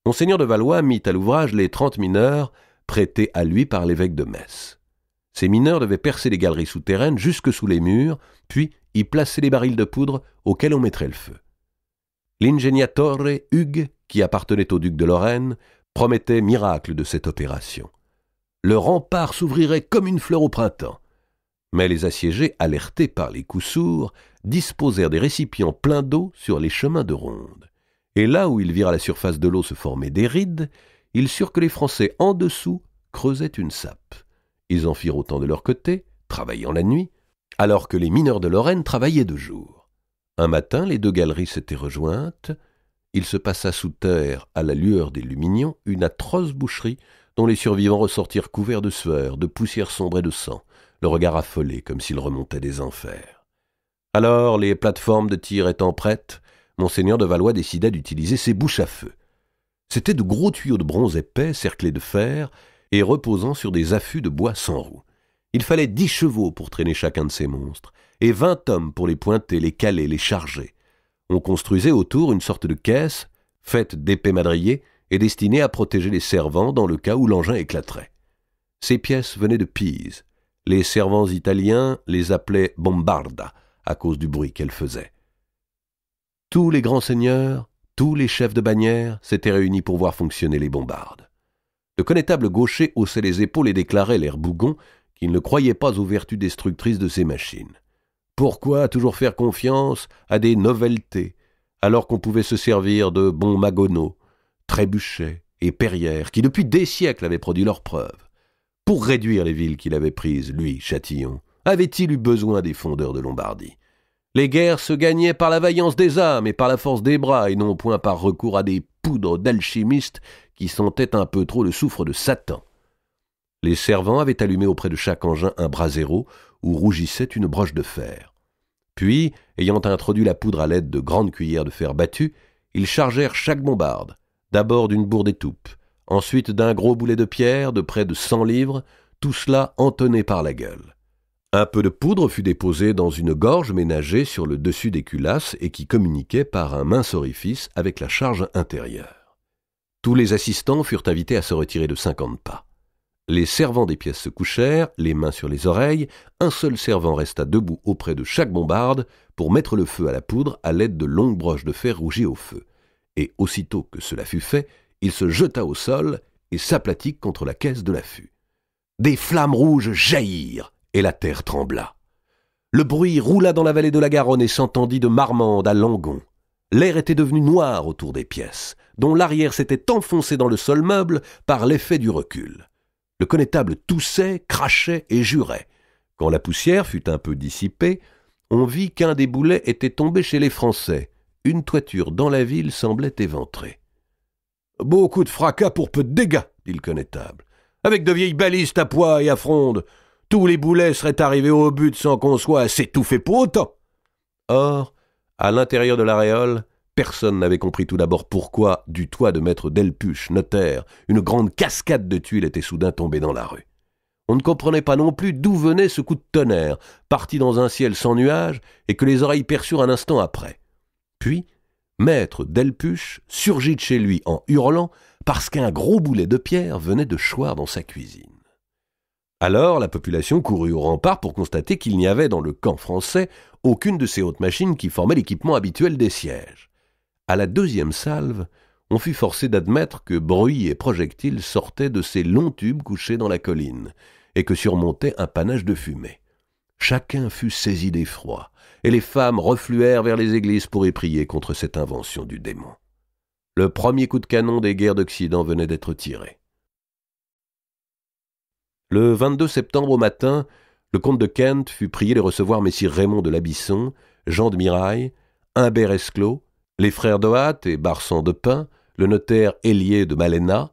Monseigneur de Valois mit à l'ouvrage les 30 mineurs prêtés à lui par l'évêque de Metz. Ces mineurs devaient percer les galeries souterraines jusque sous les murs, puis y placer les barils de poudre auxquels on mettrait le feu. L'ingéniatore Hugues, qui appartenait au duc de Lorraine, promettait miracle de cette opération. Le rempart s'ouvrirait comme une fleur au printemps. Mais les assiégés, alertés par les coups sourds, disposèrent des récipients pleins d'eau sur les chemins de ronde. Et là où ils virent à la surface de l'eau se former des rides, ils surent que les Français en dessous creusaient une sape. Ils en firent autant de leur côté, travaillant la nuit, alors que les mineurs de Lorraine travaillaient de jour. Un matin, les deux galeries s'étaient rejointes. Il se passa sous terre, à la lueur des lumignons, une atroce boucherie dont les survivants ressortirent couverts de sueur, de poussière sombre et de sang, le regard affolé comme s'ils remontaient des enfers. Alors, les plateformes de tir étant prêtes, Monseigneur de Valois décida d'utiliser ses bouches à feu. C'étaient de gros tuyaux de bronze épais, cerclés de fer, et reposant sur des affûts de bois sans roues. Il fallait 10 chevaux pour traîner chacun de ces monstres, et 20 hommes pour les pointer, les caler, les charger. On construisait autour une sorte de caisse, faite d'épais madriers, et destinée à protéger les servants dans le cas où l'engin éclaterait. Ces pièces venaient de Pise. Les servants italiens les appelaient bombarda, à cause du bruit qu'elles faisaient. Tous les grands seigneurs, tous les chefs de bannière s'étaient réunis pour voir fonctionner les bombardes. Le connétable gaucher haussait les épaules et déclarait, l'air bougon, qu'il ne croyait pas aux vertus destructrices de ces machines. Pourquoi toujours faire confiance à des noveltés, alors qu'on pouvait se servir de bons Magonneau, Trébuchet et Perrière, qui depuis des siècles avaient produit leurs preuves? Pour réduire les villes qu'il avait prises, lui, Châtillon, avait-il eu besoin des fondeurs de Lombardie? Les guerres se gagnaient par la vaillance des âmes et par la force des bras, et non point par recours à des poudres d'alchimistes qui sentaient un peu trop le soufre de Satan. Les servants avaient allumé auprès de chaque engin un brasero où rougissait une broche de fer. Puis, ayant introduit la poudre à l'aide de grandes cuillères de fer battues, ils chargèrent chaque bombarde, d'abord d'une bourre d'étoupe, ensuite d'un gros boulet de pierre de près de 100 livres, tout cela entonné par la gueule. Un peu de poudre fut déposée dans une gorge ménagée sur le dessus des culasses et qui communiquait par un mince orifice avec la charge intérieure. Tous les assistants furent invités à se retirer de 50 pas. Les servants des pièces se couchèrent, les mains sur les oreilles, un seul servant resta debout auprès de chaque bombarde pour mettre le feu à la poudre à l'aide de longues broches de fer rougies au feu. Et aussitôt que cela fut fait, il se jeta au sol et s'aplatit contre la caisse de l'affût. Des flammes rouges jaillirent, et la terre trembla. Le bruit roula dans la vallée de la Garonne et s'entendit de Marmande à Langon. L'air était devenu noir autour des pièces, dont l'arrière s'était enfoncé dans le sol meuble par l'effet du recul. Le connétable toussait, crachait et jurait. Quand la poussière fut un peu dissipée, on vit qu'un des boulets était tombé chez les Français. Une toiture dans la ville semblait éventrée. « Beaucoup de fracas pour peu de dégâts, dit le connétable. Avec de vieilles balistes à pois et à fronde, tous les boulets seraient arrivés au but sans qu'on soit assez tout fait pour autant. » Or, à l'intérieur de l'aréole, personne n'avait compris tout d'abord pourquoi, du toit de maître Delpuche, notaire, une grande cascade de tuiles était soudain tombée dans la rue. On ne comprenait pas non plus d'où venait ce coup de tonnerre, parti dans un ciel sans nuages et que les oreilles perçurent un instant après. Puis, maître Delpuche surgit de chez lui en hurlant parce qu'un gros boulet de pierre venait de choir dans sa cuisine. Alors la population courut au rempart pour constater qu'il n'y avait dans le camp français aucune de ces hautes machines qui formaient l'équipement habituel des sièges. À la deuxième salve, on fut forcé d'admettre que bruit et projectiles sortaient de ces longs tubes couchés dans la colline, et que surmontait un panache de fumée. Chacun fut saisi d'effroi, et les femmes refluèrent vers les églises pour y prier contre cette invention du démon. Le premier coup de canon des guerres d'Occident venait d'être tiré. Le 22 septembre au matin, le comte de Kent fut prié de recevoir messire Raymond de l'Abisson, Jean de Mirail, Humbert Esclot, les frères Doat et Barsan de Pin, le notaire Hélier de Malena,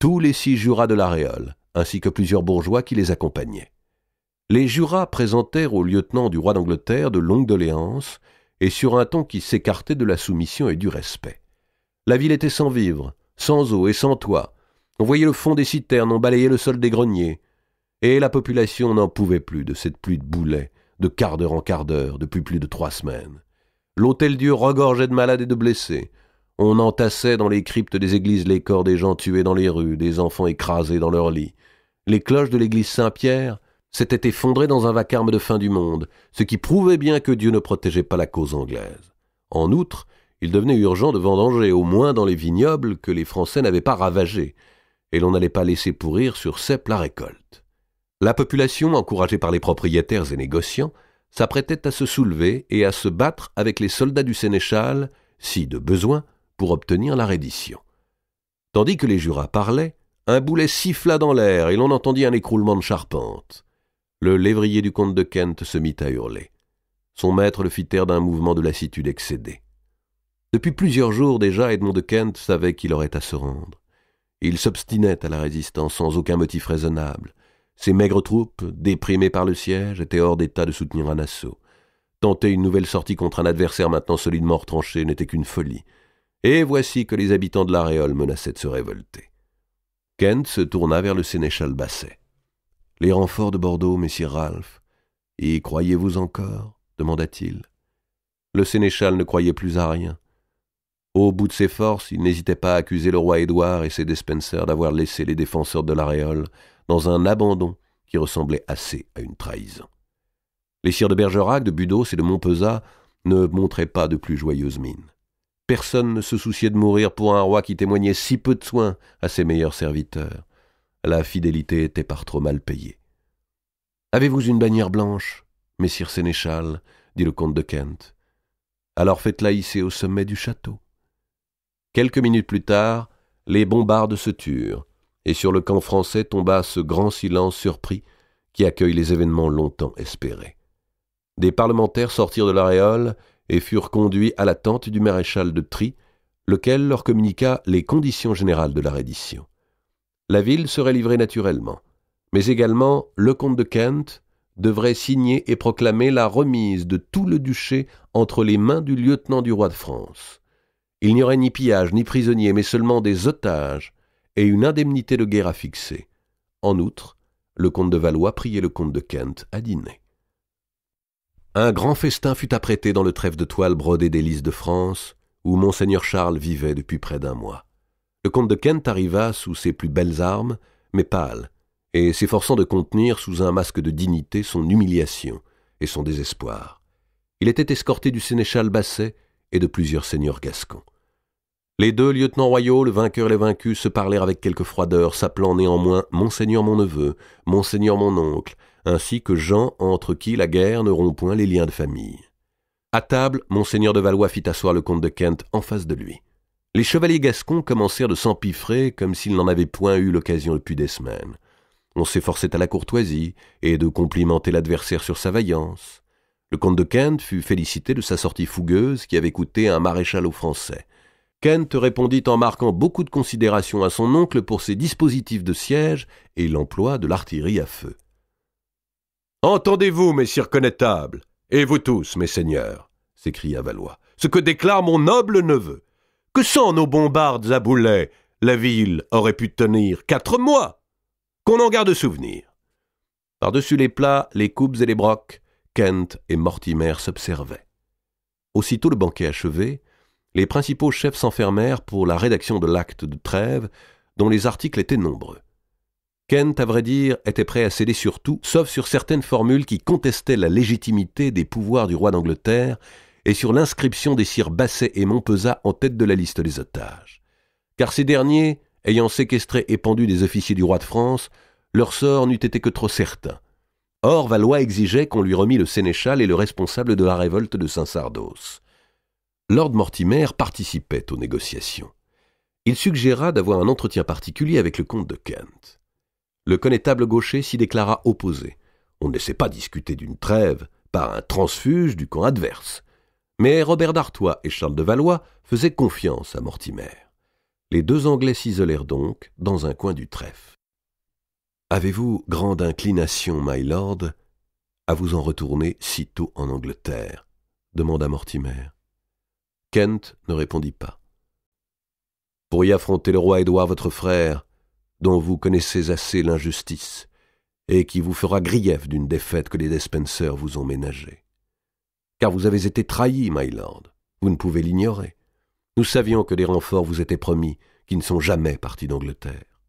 tous les 6 jurats de l'aréole, ainsi que plusieurs bourgeois qui les accompagnaient. Les jurats présentèrent au lieutenant du roi d'Angleterre de longues doléances, et sur un ton qui s'écartait de la soumission et du respect. La ville était sans vivres, sans eau et sans toit. On voyait le fond des citernes, on balayait le sol des greniers. Et la population n'en pouvait plus de cette pluie de boulets, de quart d'heure en quart d'heur, depuis plus de 3 semaines. L'Hôtel-Dieu regorgeait de malades et de blessés. On entassait dans les cryptes des églises les corps des gens tués dans les rues, des enfants écrasés dans leurs lits. Les cloches de l'église Saint-Pierre s'étaient effondrées dans un vacarme de fin du monde, ce qui prouvait bien que Dieu ne protégeait pas la cause anglaise. En outre, il devenait urgent de vendanger, au moins dans les vignobles que les Français n'avaient pas ravagés, et l'on n'allait pas laisser pourrir sur cep la récolte. La population, encouragée par les propriétaires et négociants, s'apprêtait à se soulever et à se battre avec les soldats du sénéchal, si de besoin, pour obtenir la reddition. Tandis que les jurats parlaient, un boulet siffla dans l'air et l'on entendit un écroulement de charpente. Le lévrier du comte de Kent se mit à hurler. Son maître le fit taire d'un mouvement de lassitude excédé. Depuis plusieurs jours déjà, Edmond de Kent savait qu'il aurait à se rendre. Il s'obstinait à la résistance sans aucun motif raisonnable. Ses maigres troupes, déprimées par le siège, étaient hors d'état de soutenir un assaut. Tenter une nouvelle sortie contre un adversaire maintenant solidement retranché n'était qu'une folie. Et voici que les habitants de l'Aréole menaçaient de se révolter. Kent se tourna vers le sénéchal Basset. « Les renforts de Bordeaux, messire Ralph, y croyez-vous encore ?» demanda-t-il. Le sénéchal ne croyait plus à rien. Au bout de ses forces, il n'hésitait pas à accuser le roi Édouard et ses Despenser d'avoir laissé les défenseurs de l'Aréole dans un abandon qui ressemblait assez à une trahison. Les sires de Bergerac, de Budos et de Montpezat ne montraient pas de plus joyeuses mines. Personne ne se souciait de mourir pour un roi qui témoignait si peu de soin à ses meilleurs serviteurs. La fidélité était par trop mal payée. « Avez-vous une bannière blanche, messire sénéchal ?» dit le comte de Kent. « Alors faites-la hisser au sommet du château. » Quelques minutes plus tard, les bombardes se turent, et sur le camp français tomba ce grand silence surpris qui accueille les événements longtemps espérés. Des parlementaires sortirent de l'Aréole et furent conduits à la tente du maréchal de Trie, lequel leur communiqua les conditions générales de la reddition. La ville serait livrée naturellement, mais également le comte de Kent devrait signer et proclamer la remise de tout le duché entre les mains du lieutenant du roi de France. Il n'y aurait ni pillage ni prisonniers, mais seulement des otages et une indemnité de guerre à fixer. En outre, le comte de Valois priait le comte de Kent à dîner. Un grand festin fut apprêté dans le trèfle de toile brodé des lys de France, où monseigneur Charles vivait depuis près d'un mois. Le comte de Kent arriva sous ses plus belles armes, mais pâle, et s'efforçant de contenir sous un masque de dignité son humiliation et son désespoir. Il était escorté du sénéchal Basset et de plusieurs seigneurs gascons. Les deux lieutenants royaux, le vainqueur et le vaincu, se parlèrent avec quelque froideur, s'appelant néanmoins « Monseigneur mon neveu »,« Monseigneur mon oncle », ainsi que gens entre qui la guerre ne rompt point les liens de famille. À table, Monseigneur de Valois fit asseoir le comte de Kent en face de lui. Les chevaliers gascons commencèrent de s'empiffrer comme s'ils n'en avaient point eu l'occasion depuis des semaines. On s'efforçait à la courtoisie et de complimenter l'adversaire sur sa vaillance. Le comte de Kent fut félicité de sa sortie fougueuse qui avait coûté un maréchal aux Français. Kent répondit en marquant beaucoup de considération à son oncle pour ses dispositifs de siège et l'emploi de l'artillerie à feu. « Entendez-vous, messires connétables, et vous tous, mes seigneurs, s'écria Valois, ce que déclare mon noble neveu, que sans nos bombardes à boulets, la ville aurait pu tenir 4 mois, qu'on en garde souvenir. » Par-dessus les plats, les coupes et les brocs, Kent et Mortimer s'observaient. Aussitôt le banquet achevé, les principaux chefs s'enfermèrent pour la rédaction de l'acte de trêve, dont les articles étaient nombreux. Kent, à vrai dire, était prêt à céder sur tout, sauf sur certaines formules qui contestaient la légitimité des pouvoirs du roi d'Angleterre et sur l'inscription des sires Basset et Montpezat en tête de la liste des otages. Car ces derniers, ayant séquestré et pendu des officiers du roi de France, leur sort n'eût été que trop certain. Or, Valois exigeait qu'on lui remît le sénéchal et le responsable de la révolte de Saint-Sardos. Lord Mortimer participait aux négociations. Il suggéra d'avoir un entretien particulier avec le comte de Kent. Le connétable gaucher s'y déclara opposé. On ne laissait pas discuter d'une trêve par un transfuge du camp adverse. Mais Robert d'Artois et Charles de Valois faisaient confiance à Mortimer. Les deux Anglais s'isolèrent donc dans un coin du trèfle. « Avez-vous grande inclination, my lord, à vous en retourner sitôt en Angleterre ?» demanda Mortimer. Kent ne répondit pas. « Pour y affronter le roi Édouard, votre frère, dont vous connaissez assez l'injustice, et qui vous fera grief d'une défaite que les Despenser vous ont ménagée. Car vous avez été trahi, my lord, vous ne pouvez l'ignorer. Nous savions que des renforts vous étaient promis, qui ne sont jamais partis d'Angleterre.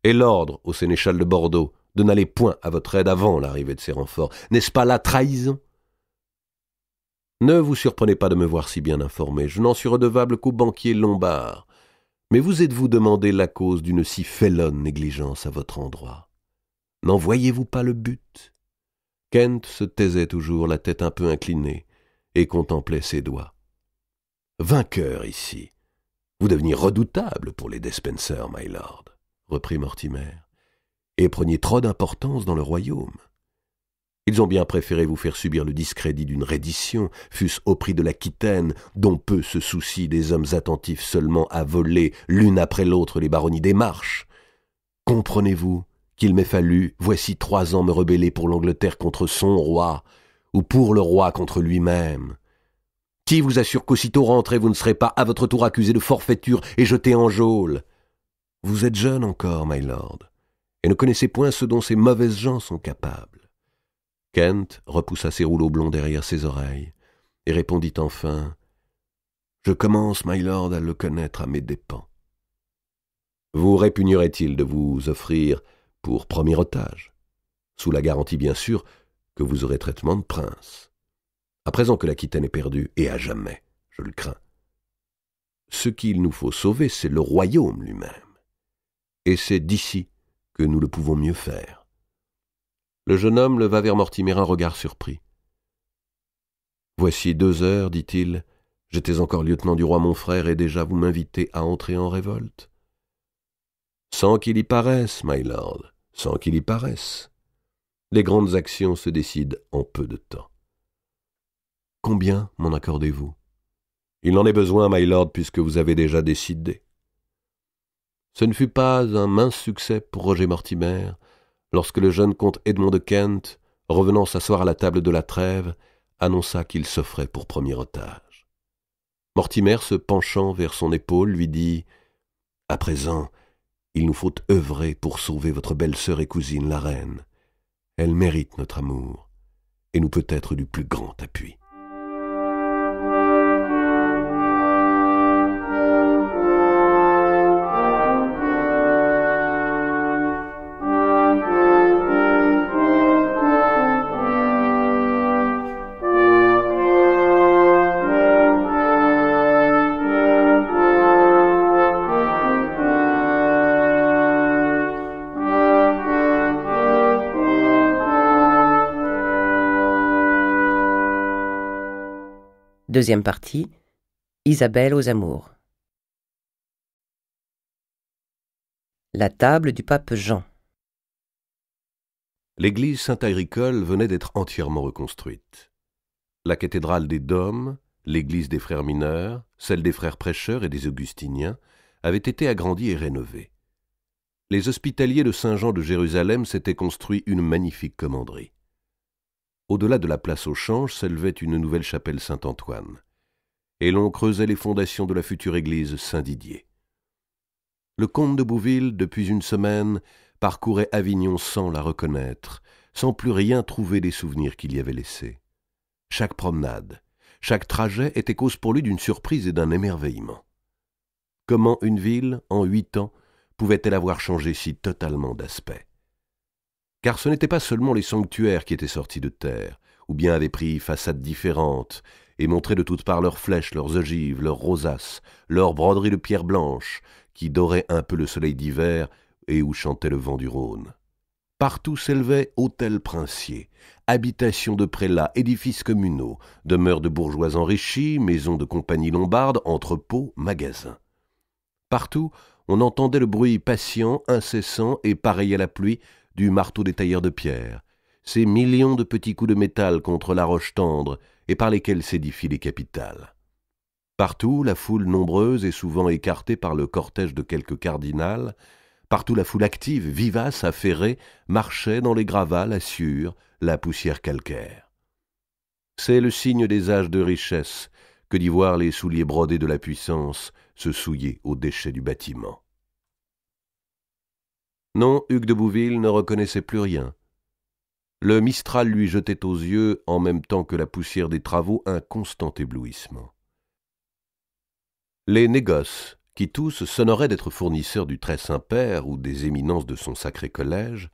Et l'ordre au sénéchal de Bordeaux de n'aller point à votre aide avant l'arrivée de ces renforts, n'est-ce pas la trahison? Ne vous surprenez pas de me voir si bien informé, je n'en suis redevable qu'au banquier Lombard. Mais vous êtes-vous demandé la cause d'une si félonne négligence à votre endroit? N'en voyez-vous pas le but? Kent se taisait toujours, la tête un peu inclinée, et contemplait ses doigts. Vainqueur ici, vous deveniez redoutable pour les Despenser, my lord, reprit Mortimer, et preniez trop d'importance dans le royaume. Ils ont bien préféré vous faire subir le discrédit d'une reddition, fût-ce au prix de l'Aquitaine, dont peu se soucient des hommes attentifs seulement à voler l'une après l'autre les baronnies des Marches. Comprenez-vous qu'il m'ait fallu, voici 3 ans, me rebeller pour l'Angleterre contre son roi, ou pour le roi contre lui-même? Qui vous assure qu'aussitôt rentré, vous ne serez pas à votre tour accusé de forfaiture et jeté en geôle? Vous êtes jeune encore, my lord, et ne connaissez point ce dont ces mauvaises gens sont capables. Kent repoussa ses rouleaux blonds derrière ses oreilles et répondit enfin « Je commence, my lord, à le connaître à mes dépens. » Vous répugnerait-il de vous offrir pour premier otage, sous la garantie bien sûr que vous aurez traitement de prince, à présent que l'Aquitaine est perdue, et à jamais, je le crains. Ce qu'il nous faut sauver, c'est le royaume lui-même, et c'est d'ici que nous le pouvons mieux faire. Le jeune homme leva vers Mortimer un regard surpris. « Voici 2 heures, dit-il, j'étais encore lieutenant du roi mon frère, et déjà vous m'invitez à entrer en révolte. » Sans qu'il y paraisse, my lord, sans qu'il y paraisse. Les grandes actions se décident en peu de temps. Combien m'en accordez-vous? Il n'en est besoin, my lord, puisque vous avez déjà décidé. Ce ne fut pas un mince succès pour Roger Mortimer, lorsque le jeune comte Edmond de Kent, revenant s'asseoir à la table de la trêve, annonça qu'il s'offrait pour premier otage. Mortimer, se penchant vers son épaule, lui dit « À présent, il nous faut œuvrer pour sauver votre belle-sœur et cousine, la reine. Elle mérite notre amour, et nous peut être du plus grand appui. » Deuxième partie, Isabelle aux amours. La table du pape Jean. L'église Saint-Agricole venait d'être entièrement reconstruite. La cathédrale des Dômes, l'église des frères mineurs, celle des frères prêcheurs et des augustiniens avaient été agrandies et rénovées. Les hospitaliers de Saint-Jean de Jérusalem s'étaient construit une magnifique commanderie. Au-delà de la place aux Changes s'élevait une nouvelle chapelle Saint-Antoine, et l'on creusait les fondations de la future église Saint-Didier. Le comte de Bouville, depuis une semaine, parcourait Avignon sans la reconnaître, sans plus rien trouver des souvenirs qu'il y avait laissés. Chaque promenade, chaque trajet était cause pour lui d'une surprise et d'un émerveillement. Comment une ville, en 8 ans, pouvait-elle avoir changé si totalement d'aspect? Car ce n'étaient pas seulement les sanctuaires qui étaient sortis de terre, ou bien avaient pris façades différentes, et montraient de toutes parts leurs flèches, leurs ogives, leurs rosaces, leurs broderies de pierre blanche, qui doraient un peu le soleil d'hiver et où chantait le vent du Rhône. Partout s'élevaient hôtels princiers, habitations de prélats, édifices communaux, demeures de bourgeois enrichis, maisons de compagnie lombarde, entrepôts, magasins. Partout, on entendait le bruit patient, incessant et pareil à la pluie du marteau des tailleurs de pierre, ces millions de petits coups de métal contre la roche tendre et par lesquels s'édifient les capitales. Partout, la foule nombreuse et souvent écartée par le cortège de quelque cardinal, partout la foule active, vivace, affairée, marchait dans les gravats, la sueur, la poussière calcaire. C'est le signe des âges de richesse que d'y voir les souliers brodés de la puissance se souiller aux déchets du bâtiment. Non, Hugues de Bouville ne reconnaissait plus rien. Le Mistral lui jetait aux yeux, en même temps que la poussière des travaux, un constant éblouissement. Les négoces, qui tous s'honoraient d'être fournisseurs du très Saint-Père ou des éminences de son sacré collège,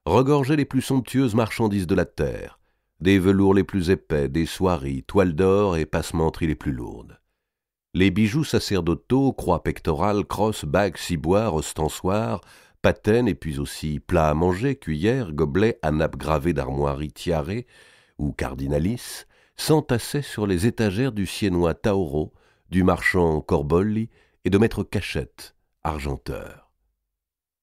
regorgeaient les plus somptueuses marchandises de la terre, des velours les plus épais, des soieries, toiles d'or et passementeries les plus lourdes. Les bijoux sacerdotaux, croix pectorales, crosses, bagues, ciboires, ostensoirs, patènes et puis aussi plats à manger, cuillères, gobelets à nappes gravées d'armoiries tiarées ou cardinalis, s'entassaient sur les étagères du siennois Tauro, du marchand Corbolli et de maître Cachette, argenteur.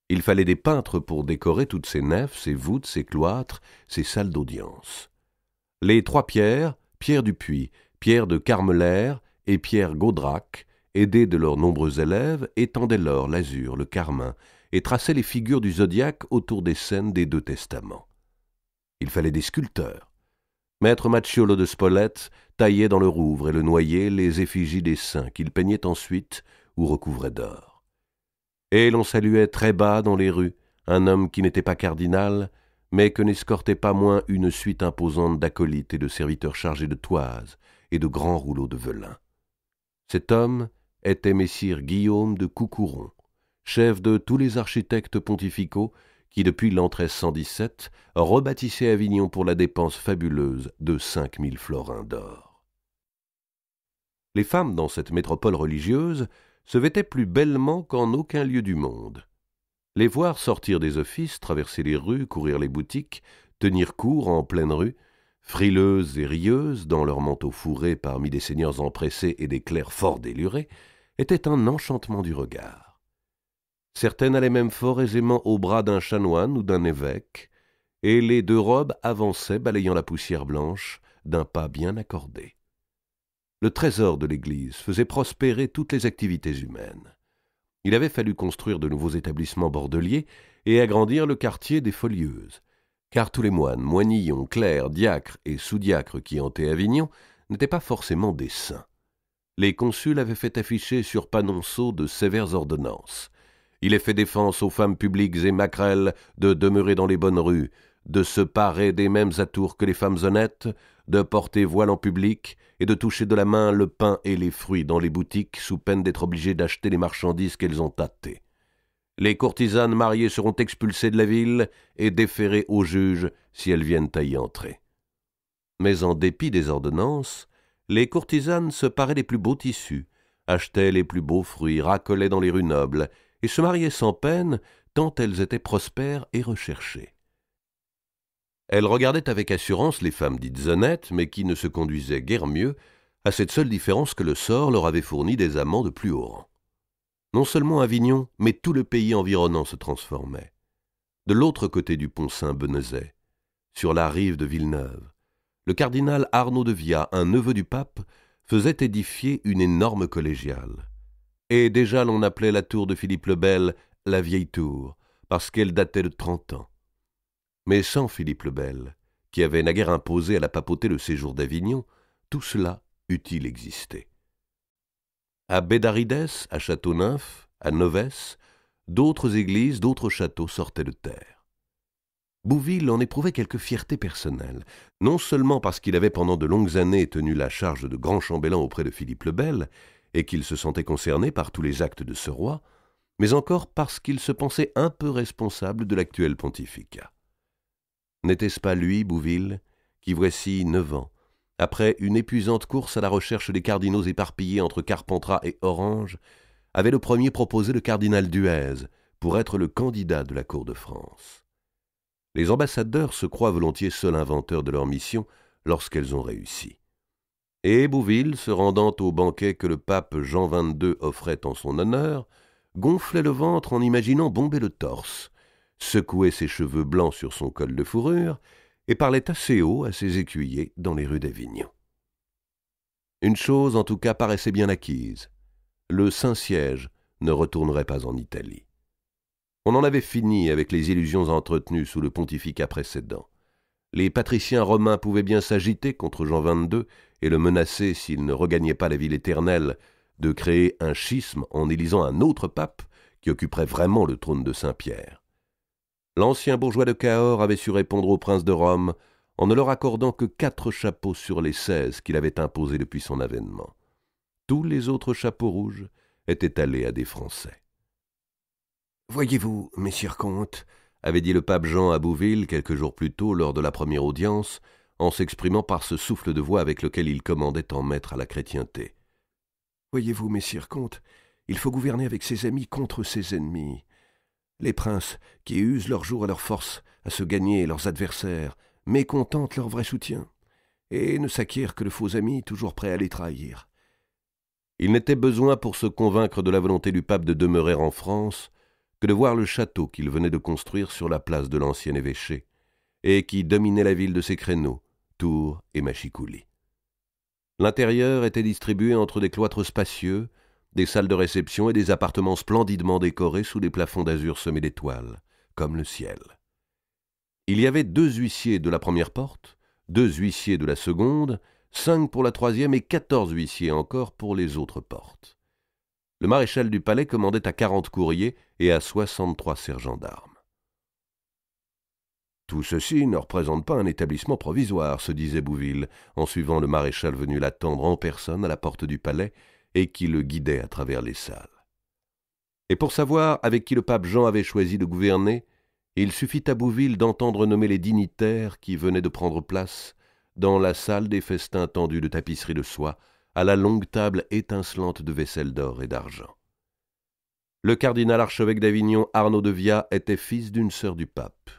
Il fallait des peintres pour décorer toutes ces nefs, ces voûtes, ces cloîtres, ces salles d'audience. Les trois Pierres, Pierre du Puy, Pierre de Carmelaire et Pierre Gaudrac, aidés de leurs nombreux élèves, étendaient l'or, l'azur, le carmin, et traçaient les figures du zodiaque autour des scènes des deux testaments. Il fallait des sculpteurs. Maître Macciolo de Spolète taillait dans le rouvre et le noyer les effigies des saints qu'il peignait ensuite ou recouvrait d'or. Et l'on saluait très bas dans les rues un homme qui n'était pas cardinal, mais que n'escortait pas moins une suite imposante d'acolytes et de serviteurs chargés de toises et de grands rouleaux de velin. Cet homme était messire Guillaume de Coucouron, chef de tous les architectes pontificaux qui, depuis l'an 1317, rebâtissaient Avignon pour la dépense fabuleuse de 5000 florins d'or. Les femmes dans cette métropole religieuse se vêtaient plus bellement qu'en aucun lieu du monde. Les voir sortir des offices, traverser les rues, courir les boutiques, tenir cours en pleine rue, frileuses et rieuses, dans leurs manteaux fourrés parmi des seigneurs empressés et des clercs fort délurés, était un enchantement du regard. Certaines allaient même fort aisément au bras d'un chanoine ou d'un évêque, et les deux robes avançaient, balayant la poussière blanche, d'un pas bien accordé. Le trésor de l'Église faisait prospérer toutes les activités humaines. Il avait fallu construire de nouveaux établissements bordeliers et agrandir le quartier des Folieuses, car tous les moines, moinillons, clercs, diacres et sous-diacres qui hantaient Avignon n'étaient pas forcément des saints. Les consuls avaient fait afficher sur panonceaux de sévères ordonnances. Il est fait défense aux femmes publiques et maquerelles de demeurer dans les bonnes rues, de se parer des mêmes atours que les femmes honnêtes, de porter voile en public et de toucher de la main le pain et les fruits dans les boutiques sous peine d'être obligées d'acheter les marchandises qu'elles ont tâtées. Les courtisanes mariées seront expulsées de la ville et déférées aux juges si elles viennent à y entrer. Mais en dépit des ordonnances, les courtisanes se paraient les plus beaux tissus, achetaient les plus beaux fruits, racolaient dans les rues nobles et se mariaient sans peine tant elles étaient prospères et recherchées. Elles regardaient avec assurance les femmes dites honnêtes, mais qui ne se conduisaient guère mieux, à cette seule différence que le sort leur avait fourni des amants de plus haut rang. Non seulement Avignon, mais tout le pays environnant se transformait. De l'autre côté du pont Saint-Benezet, sur la rive de Villeneuve, le cardinal Arnaud de Via, un neveu du pape, faisait édifier une énorme collégiale. Et déjà l'on appelait la tour de Philippe le Bel la vieille tour, parce qu'elle datait de 30 ans. Mais sans Philippe le Bel, qui avait naguère imposé à la papauté le séjour d'Avignon, tout cela eût-il existé. À Bédarides, à Châteauneuf, à Novès, d'autres églises, d'autres châteaux sortaient de terre. Bouville en éprouvait quelque fierté personnelle, non seulement parce qu'il avait pendant de longues années tenu la charge de grand chambellan auprès de Philippe le Bel, et qu'il se sentait concerné par tous les actes de ce roi, mais encore parce qu'il se pensait un peu responsable de l'actuel pontificat. N'était-ce pas lui, Bouville, qui voici 9 ans, après une épuisante course à la recherche des cardinaux éparpillés entre Carpentras et Orange, avait le premier proposé le cardinal Duèze pour être le candidat de la cour de France. Les ambassadeurs se croient volontiers seuls inventeurs de leur mission lorsqu'elles ont réussi. Et Bouville, se rendant au banquet que le pape Jean XXII offrait en son honneur, gonflait le ventre en imaginant bomber le torse, secouait ses cheveux blancs sur son col de fourrure et parlait assez haut à ses écuyers dans les rues d'Avignon. Une chose en tout cas paraissait bien acquise, le Saint-Siège ne retournerait pas en Italie. On en avait fini avec les illusions entretenues sous le pontificat précédent. Les patriciens romains pouvaient bien s'agiter contre Jean XXII et le menacer, s'il ne regagnait pas la ville éternelle, de créer un schisme en élisant un autre pape qui occuperait vraiment le trône de Saint-Pierre. L'ancien bourgeois de Cahors avait su répondre aux princes de Rome en ne leur accordant que 4 chapeaux sur les 16 qu'il avait imposés depuis son avènement. Tous les autres chapeaux rouges étaient allés à des Français. « Voyez-vous, messire comte, » avait dit le pape Jean à Bouville quelques jours plus tôt lors de la première audience, en s'exprimant par ce souffle de voix avec lequel il commandait en maître à la chrétienté. « Voyez-vous, messire comte, il faut gouverner avec ses amis contre ses ennemis. Les princes, qui usent leur jour et leur force à se gagner leurs adversaires, mécontentent leur vrai soutien, et ne s'acquièrent que de faux amis toujours prêts à les trahir. » Il n'était besoin pour se convaincre de la volonté du pape de demeurer en France que de voir le château qu'il venait de construire sur la place de l'ancien évêché, et qui dominait la ville de ses créneaux, Tours et Mâchicoulis. L'intérieur était distribué entre des cloîtres spacieux, des salles de réception et des appartements splendidement décorés sous des plafonds d'azur semés d'étoiles, comme le ciel. Il y avait 2 huissiers de la première porte, 2 huissiers de la seconde, 5 pour la troisième et 14 huissiers encore pour les autres portes. Le maréchal du palais commandait à 40 courriers et à 63 sergents d'armes. Tout ceci ne représente pas un établissement provisoire, se disait Bouville, en suivant le maréchal venu l'attendre en personne à la porte du palais et qui le guidait à travers les salles. Et pour savoir avec qui le pape Jean avait choisi de gouverner, il suffit à Bouville d'entendre nommer les dignitaires qui venaient de prendre place dans la salle des festins tendus de tapisserie de soie, à la longue table étincelante de vaisselle d'or et d'argent. Le cardinal archevêque d'Avignon, Arnaud de Via, était fils d'une sœur du pape.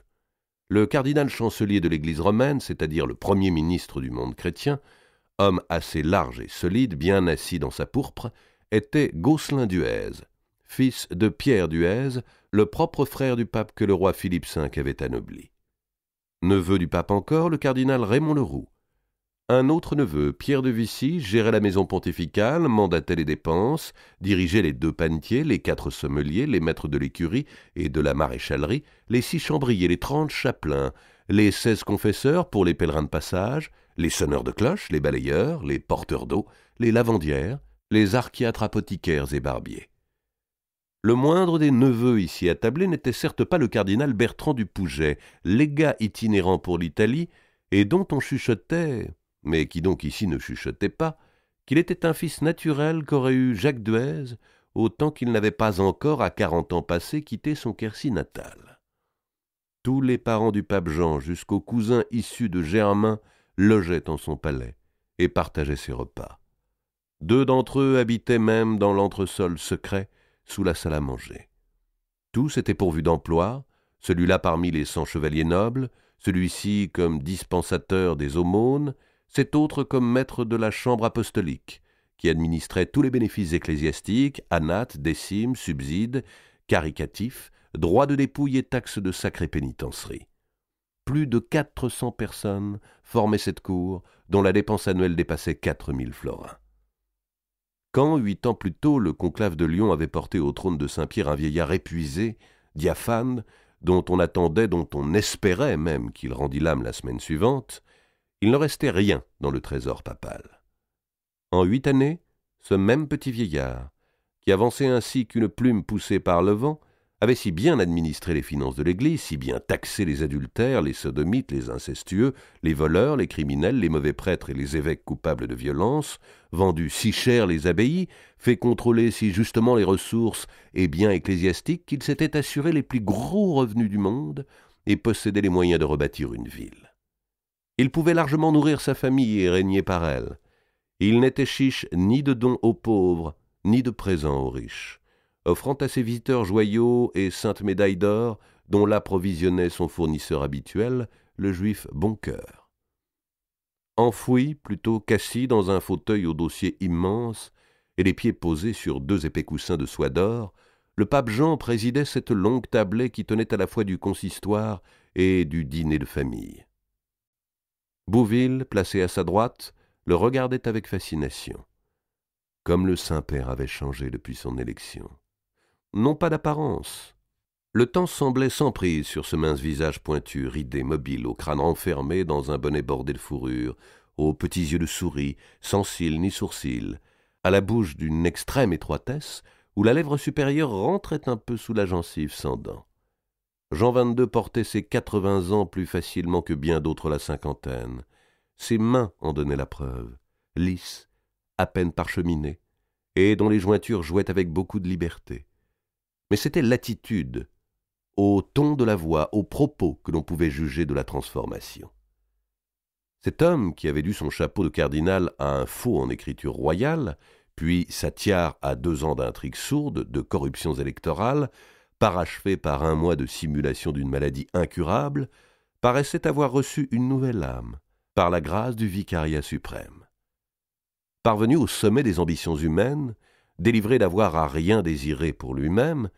Le cardinal chancelier de l'Église romaine, c'est-à-dire le premier ministre du monde chrétien, homme assez large et solide, bien assis dans sa pourpre, était Gosselin d'Huez, fils de Pierre d'Huez, le propre frère du pape que le roi Philippe V avait anobli. Neveu du pape encore, le cardinal Raymond Leroux. Un autre neveu, Pierre de Vichy, gérait la maison pontificale, mandatait les dépenses, dirigeait les 2 panetiers, les 4 sommeliers, les maîtres de l'écurie et de la maréchalerie, les 6 chambriers, les 30 chapelains, les 16 confesseurs pour les pèlerins de passage, les sonneurs de cloches, les balayeurs, les porteurs d'eau, les lavandières, les archiatres apothicaires et barbiers. Le moindre des neveux ici attablés n'était certes pas le cardinal Bertrand du Pouget, légat itinérant pour l'Italie, et dont on chuchotait, mais qui donc ici ne chuchotait pas, qu'il était un fils naturel qu'aurait eu Jacques d'Huez, autant qu'il n'avait pas encore, à 40 ans passés, quitté son Quercy natal. Tous les parents du pape Jean, jusqu'aux cousins issus de Germain, logeaient en son palais et partageaient ses repas. 2 d'entre eux habitaient même dans l'entresol secret, sous la salle à manger. Tous étaient pourvus d'emploi, celui-là parmi les 100 chevaliers nobles, celui-ci comme dispensateur des aumônes, cet autre comme maître de la chambre apostolique, qui administrait tous les bénéfices ecclésiastiques, anates, décimes, subsides, caricatifs, droits de dépouille et taxes de sacrée pénitencerie. Plus de 400 personnes formaient cette cour, dont la dépense annuelle dépassait 4000 florins. Quand, 8 ans plus tôt, le conclave de Lyon avait porté au trône de Saint-Pierre un vieillard épuisé, diaphane, dont on attendait, dont on espérait même qu'il rendît l'âme la semaine suivante, il ne restait rien dans le trésor papal. En 8 années, ce même petit vieillard, qui avançait ainsi qu'une plume poussée par le vent, avait si bien administré les finances de l'Église, si bien taxé les adultères, les sodomites, les incestueux, les voleurs, les criminels, les mauvais prêtres et les évêques coupables de violence, vendu si cher les abbayes, fait contrôler si justement les ressources et biens ecclésiastiques qu'il s'était assuré les plus gros revenus du monde et possédait les moyens de rebâtir une ville. Il pouvait largement nourrir sa famille et régner par elle. Il n'était chiche ni de dons aux pauvres, ni de présents aux riches, offrant à ses visiteurs joyaux et saintes médailles d'or, dont l'approvisionnait son fournisseur habituel, le juif Boncoeur. Enfoui, plutôt qu'assis dans un fauteuil au dossier immense, et les pieds posés sur 2 épais coussins de soie d'or, le pape Jean présidait cette longue tablée qui tenait à la fois du consistoire et du dîner de famille. Bouville, placé à sa droite, le regardait avec fascination. Comme le Saint-Père avait changé depuis son élection. Non pas d'apparence. Le temps semblait sans prise sur ce mince visage pointu, ridé, mobile, au crâne enfermé dans un bonnet bordé de fourrure, aux petits yeux de souris, sans cils ni sourcils, à la bouche d'une extrême étroitesse, où la lèvre supérieure rentrait un peu sous la gencive sans dents. Jean XXII portait ses 80 ans plus facilement que bien d'autres la cinquantaine. Ses mains en donnaient la preuve, lisses, à peine parcheminées, et dont les jointures jouaient avec beaucoup de liberté. Mais c'était l'attitude, au ton de la voix, aux propos que l'on pouvait juger de la transformation. Cet homme, qui avait dû son chapeau de cardinal à un faux en écriture royale, puis sa tiare à 2 ans d'intrigues sourdes, de corruptions électorales, parachevées par 1 mois de simulation d'une maladie incurable, paraissait avoir reçu une nouvelle âme, par la grâce du vicariat suprême. Parvenu au sommet des ambitions humaines, délivré d'avoir à rien désirer pour lui-même,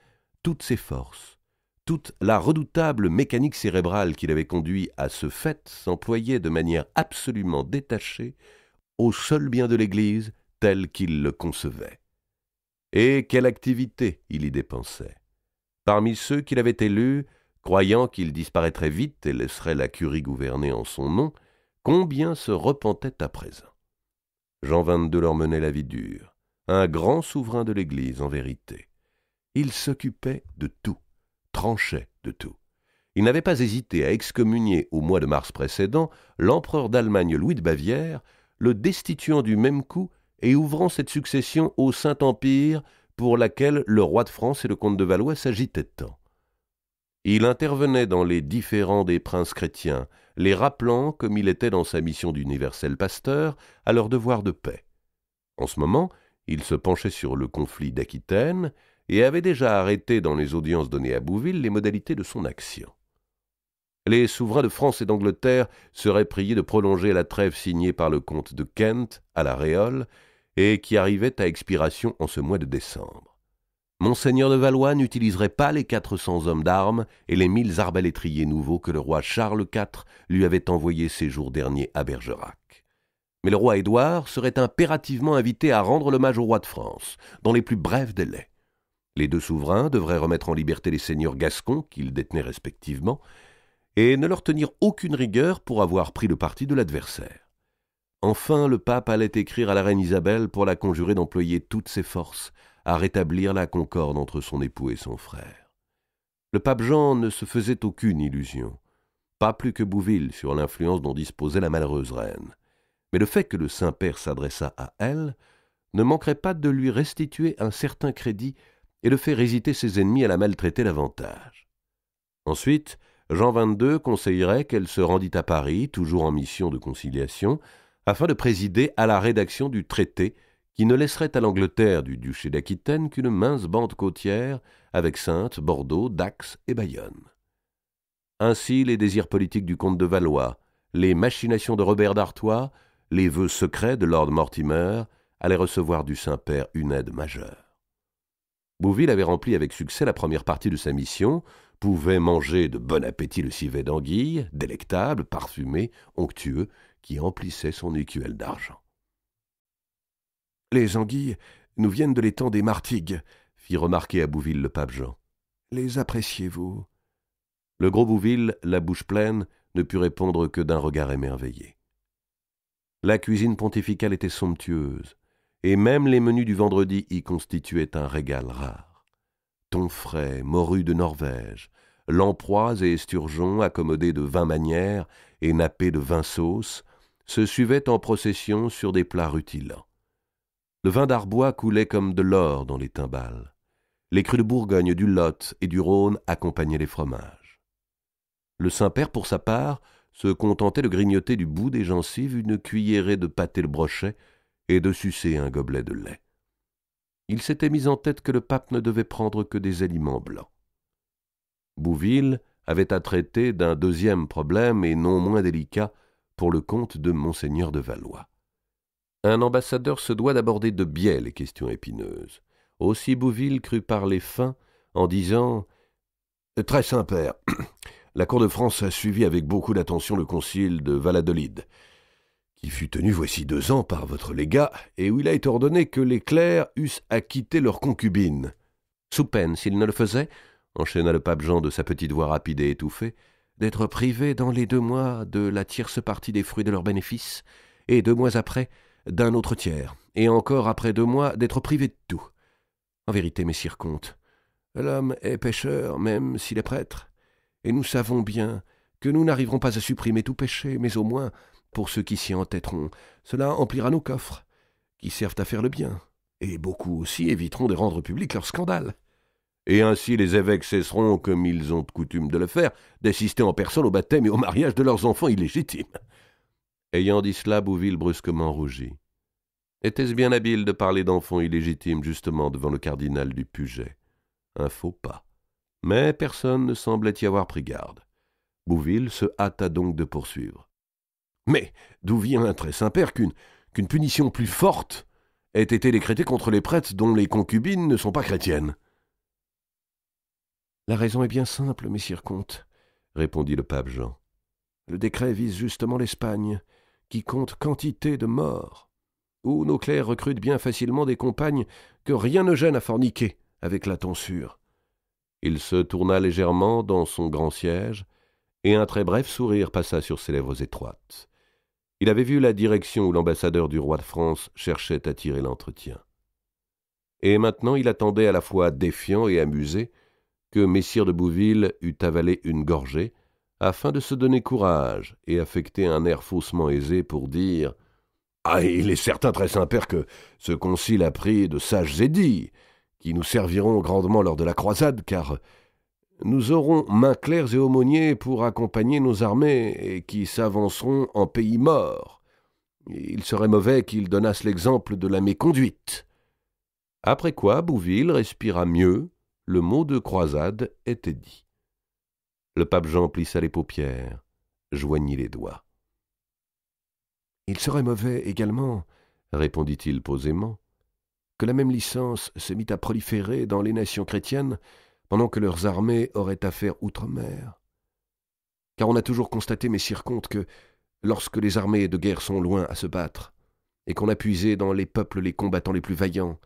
toutes ses forces, toute la redoutable mécanique cérébrale qui l'avait conduit à ce fait s'employait de manière absolument détachée au seul bien de l'Église tel qu'il le concevait. Et quelle activité il y dépensait! Parmi ceux qu'il avait élus, croyant qu'il disparaîtrait vite et laisserait la curie gouverner en son nom, combien se repentaient à présent? Jean XXII leur menait la vie dure, un grand souverain de l'Église en vérité. Il s'occupait de tout, tranchait de tout. Il n'avait pas hésité à excommunier au mois de mars précédent l'empereur d'Allemagne Louis de Bavière, le destituant du même coup et ouvrant cette succession au Saint-Empire pour laquelle le roi de France et le comte de Valois s'agitaient tant. Il intervenait dans les différends des princes chrétiens, les rappelant, comme il était dans sa mission d'universel pasteur, à leur devoir de paix. En ce moment, il se penchait sur le conflit d'Aquitaine et avait déjà arrêté dans les audiences données à Bouville les modalités de son action. Les souverains de France et d'Angleterre seraient priés de prolonger la trêve signée par le comte de Kent à la Réole et qui arrivait à expiration en ce mois de décembre. Monseigneur de Valois n'utiliserait pas les 400 hommes d'armes et les 1000 arbalétriers nouveaux que le roi Charles IV lui avait envoyés ces jours derniers à Bergerac. Mais le roi Édouard serait impérativement invité à rendre l'hommage au roi de France, dans les plus brefs délais. Les 2 souverains devraient remettre en liberté les seigneurs gascons qu'ils détenaient respectivement, et ne leur tenir aucune rigueur pour avoir pris le parti de l'adversaire. Enfin, le pape allait écrire à la reine Isabelle pour la conjurer d'employer toutes ses forces à rétablir la concorde entre son époux et son frère. Le pape Jean ne se faisait aucune illusion, pas plus que Bouville sur l'influence dont disposait la malheureuse reine, mais le fait que le Saint-Père s'adressât à elle ne manquerait pas de lui restituer un certain crédit et de faire hésiter ses ennemis à la maltraiter davantage. Ensuite, Jean XXII conseillerait qu'elle se rendît à Paris, toujours en mission de conciliation, afin de présider à la rédaction du traité qui ne laisserait à l'Angleterre du duché d'Aquitaine qu'une mince bande côtière avec Saintes, Bordeaux, Dax et Bayonne. Ainsi, les désirs politiques du comte de Valois, les machinations de Robert d'Artois, les vœux secrets de Lord Mortimer allaient recevoir du Saint-Père une aide majeure. Bouville avait rempli avec succès la première partie de sa mission, pouvait manger de bon appétit le civet d'anguille, délectable, parfumé, onctueux, qui emplissait son écuelle d'argent. « Les anguilles nous viennent de l'étang des Martigues, » fit remarquer à Bouville le pape Jean. « Les appréciez-vous » Le gros Bouville, la bouche pleine, ne put répondre que d'un regard émerveillé. La cuisine pontificale était somptueuse, et même les menus du vendredi y constituaient un régal rare. Thon frais, morue de Norvège, lamproies et esturgeons accommodés de 20 manières et nappés de 20 sauces, se suivaient en procession sur des plats rutilants. Le vin d'Arbois coulait comme de l'or dans les timbales. Les crus de Bourgogne, du Lot et du Rhône accompagnaient les fromages. Le Saint-Père, pour sa part, se contentait de grignoter du bout des gencives une cuillerée de pâté le brochet et de sucer un gobelet de lait. Il s'était mis en tête que le pape ne devait prendre que des aliments blancs. Bouville avait à traiter d'un deuxième problème et non moins délicat pour le compte de Monseigneur de Valois. Un ambassadeur se doit d'aborder de biais les questions épineuses. Aussi Bouville crut parler fin en disant « Très Saint-Père, la cour de France a suivi avec beaucoup d'attention le concile de Valladolid, qui fut tenu voici 2 ans par votre légat, et où il a été ordonné que les clercs eussent à quitter leurs concubines. » Sous peine, s'il ne le faisait, enchaîna le pape Jean de sa petite voix rapide et étouffée, d'être privés dans les 2 mois de la tierce partie des fruits de leurs bénéfices, et 2 mois après d'un autre tiers, et encore après 2 mois d'être privés de tout. En vérité, messire comte, l'homme est pécheur, même s'il est prêtre, et nous savons bien que nous n'arriverons pas à supprimer tout péché, mais au moins, pour ceux qui s'y entêteront, cela emplira nos coffres, qui servent à faire le bien, et beaucoup aussi éviteront de rendre public leur scandale. Et ainsi les évêques cesseront, comme ils ont coutume de le faire, d'assister en personne au baptême et au mariage de leurs enfants illégitimes. » Ayant dit cela, Bouville brusquement rougit. Était-ce bien habile de parler d'enfants illégitimes justement devant le cardinal du Puget? Un faux pas. Mais personne ne semblait y avoir pris garde. Bouville se hâta donc de poursuivre. « Mais d'où vient, très Saint-Père, qu'une punition plus forte ait été décrétée contre les prêtres dont les concubines ne sont pas chrétiennes? » « La raison est bien simple, messire comte, » répondit le pape Jean. « Le décret vise justement l'Espagne, qui compte quantité de morts, où nos clercs recrutent bien facilement des compagnes que rien ne gêne à forniquer avec la tonsure. » Il se tourna légèrement dans son grand siège, et un très bref sourire passa sur ses lèvres étroites. Il avait vu la direction où l'ambassadeur du roi de France cherchait à tirer l'entretien. Et maintenant il attendait à la fois défiant et amusé que messire de Bouville eût avalé une gorgée, afin de se donner courage et affecter un air faussement aisé pour dire « Ah, il est certain, très Saint-Père, que ce concile a pris de sages édits, qui nous serviront grandement lors de la croisade, car nous aurons mains claires et aumôniers pour accompagner nos armées et qui s'avanceront en pays mort. Il serait mauvais qu'ils donnassent l'exemple de la méconduite. » Après quoi Bouville respira mieux. Le mot de croisade était dit. Le pape Jean plissa les paupières, joignit les doigts. « Il serait mauvais également, » répondit-il posément, « que la même licence se mît à proliférer dans les nations chrétiennes pendant que leurs armées auraient à faire outre-mer. Car on a toujours constaté, messire comte, que lorsque les armées de guerre sont loin à se battre, et qu'on a puisé dans les peuples les combattants les plus vaillants,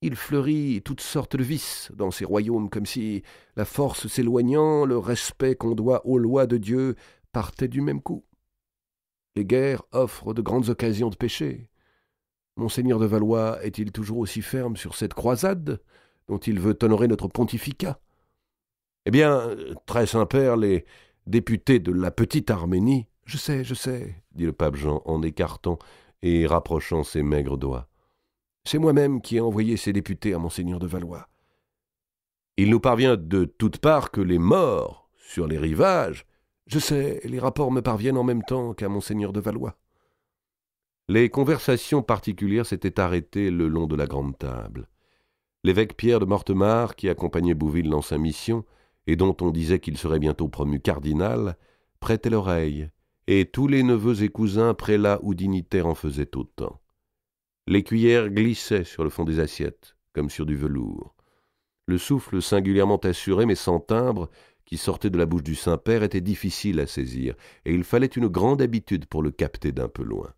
il fleurit toutes sortes de vices dans ces royaumes, comme si, la force s'éloignant, le respect qu'on doit aux lois de Dieu partait du même coup. Les guerres offrent de grandes occasions de pécher. Monseigneur de Valois est-il toujours aussi ferme sur cette croisade dont il veut honorer notre pontificat? Eh bien, très Saint-Père, les députés de la petite Arménie... »« Je sais, » dit le pape Jean en écartant et rapprochant ses maigres doigts. « C'est moi-même qui ai envoyé ces députés à Monseigneur de Valois. Il nous parvient de toutes parts que les morts sur les rivages... »« Je sais, les rapports me parviennent en même temps qu'à Monseigneur de Valois. » Les conversations particulières s'étaient arrêtées le long de la grande table. L'évêque Pierre de Mortemart, qui accompagnait Bouville dans sa mission, et dont on disait qu'il serait bientôt promu cardinal, prêtait l'oreille, et tous les neveux et cousins, prélats ou dignitaires, en faisaient autant. Les cuillères glissaient sur le fond des assiettes, comme sur du velours. Le souffle singulièrement assuré, mais sans timbre, qui sortait de la bouche du Saint-Père, était difficile à saisir, et il fallait une grande habitude pour le capter d'un peu loin.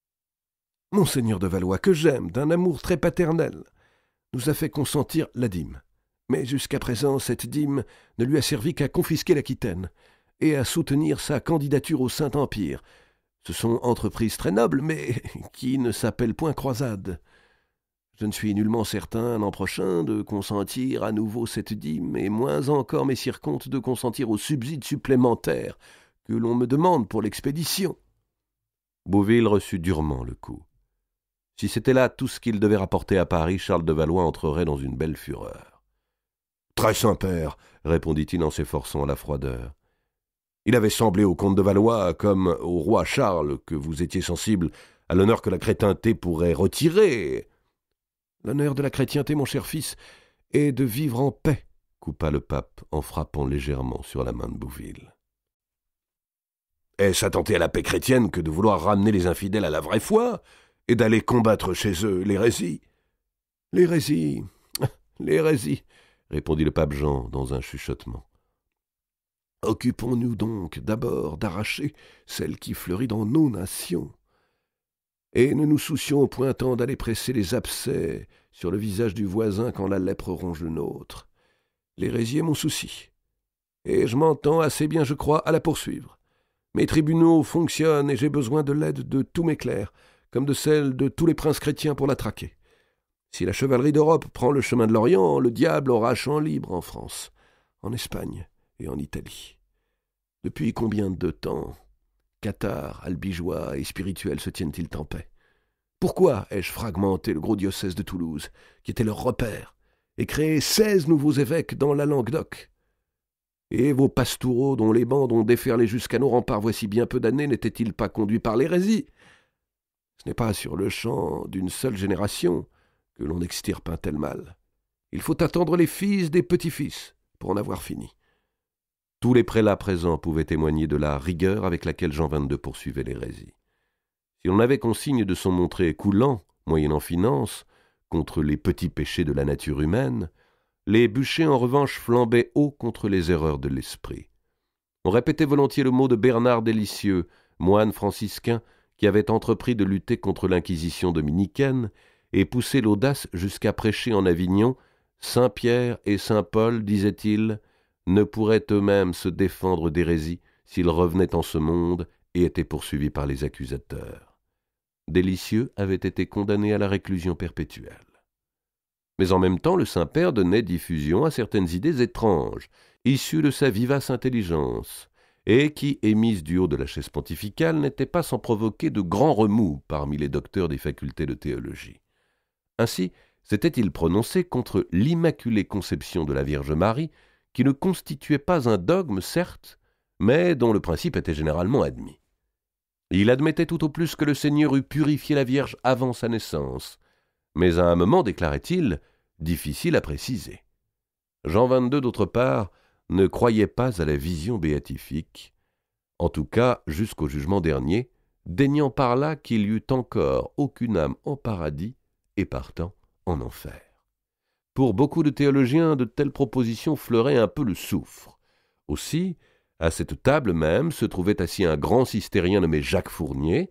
« Monseigneur de Valois, que j'aime, d'un amour très paternel, nous a fait consentir la dîme. Mais jusqu'à présent, cette dîme ne lui a servi qu'à confisquer l'Aquitaine et à soutenir sa candidature au Saint-Empire. Ce sont entreprises très nobles, mais qui ne s'appellent point croisades. Je ne suis nullement certain, l'an prochain, de consentir à nouveau cette dîme, et moins encore, messire comte, de consentir aux subsides supplémentaires que l'on me demande pour l'expédition. » Bouville reçut durement le coup. Si c'était là tout ce qu'il devait rapporter à Paris, Charles de Valois entrerait dans une belle fureur. « Très Saint-Père, » répondit-il en s'efforçant à la froideur. Il avait semblé au comte de Valois, comme au roi Charles, que vous étiez sensible à l'honneur que la chrétienté pourrait retirer. « L'honneur de la chrétienté, mon cher fils, est de vivre en paix, » coupa le pape en frappant légèrement sur la main de Bouville. « Est-ce attenter à la paix chrétienne que de vouloir ramener les infidèles à la vraie foi et d'aller combattre chez eux l'hérésie? »« L'hérésie, répondit le pape Jean dans un chuchotement. « Occupons-nous donc d'abord d'arracher celle qui fleurit dans nos nations, et ne nous soucions point tant d'aller presser les abcès sur le visage du voisin quand la lèpre ronge le nôtre. L'hérésie est mon souci, et je m'entends assez bien, je crois, à la poursuivre. Mes tribunaux fonctionnent et j'ai besoin de l'aide de tous mes clercs, comme de celle de tous les princes chrétiens pour la traquer. Si la chevalerie d'Europe prend le chemin de l'Orient, le diable aura champ libre en France, en Espagne et en Italie. Depuis combien de temps cathares, albigeois et spirituels se tiennent-ils en paix? Pourquoi ai-je fragmenté le gros diocèse de Toulouse, qui était leur repère, et créé 16 nouveaux évêques dans la Languedoc? Et vos pastoureaux, dont les bandes ont déferlé jusqu'à nos remparts voici bien peu d'années, n'étaient-ils pas conduits par l'hérésie? Ce n'est pas sur le champ d'une seule génération que l'on extirpe un tel mal. Il faut attendre les fils des petits-fils pour en avoir fini. Tous les prélats présents pouvaient témoigner de la rigueur avec laquelle Jean XXII poursuivait l'hérésie. Si l'on avait consigne de s'en montrer coulant, moyennant finance, contre les petits péchés de la nature humaine, les bûchers en revanche flambaient haut contre les erreurs de l'esprit. On répétait volontiers le mot de Bernard Délicieux, moine franciscain qui avait entrepris de lutter contre l'inquisition dominicaine et poussé l'audace jusqu'à prêcher en Avignon « Saint Pierre et Saint Paul, disait-il, ne pourraient eux-mêmes se défendre d'hérésie s'ils revenaient en ce monde et étaient poursuivis par les accusateurs. » Délicieux avait été condamné à la réclusion perpétuelle. Mais en même temps, le Saint-Père donnait diffusion à certaines idées étranges, issues de sa vivace intelligence, et qui, émises du haut de la chaise pontificale, n'étaient pas sans provoquer de grands remous parmi les docteurs des facultés de théologie. Ainsi, s'était-il prononcé contre l'immaculée conception de la Vierge Marie, qui ne constituait pas un dogme, certes, mais dont le principe était généralement admis. Il admettait tout au plus que le Seigneur eût purifié la Vierge avant sa naissance, mais à un moment, déclarait-il, difficile à préciser. Jean XXII, d'autre part, ne croyait pas à la vision béatifique, en tout cas jusqu'au jugement dernier, daignant par là qu'il y eût encore aucune âme en paradis et partant en enfer. Pour beaucoup de théologiens, de telles propositions fleuraient un peu le soufre. Aussi, à cette table même se trouvait assis un grand cistérien nommé Jacques Fournier,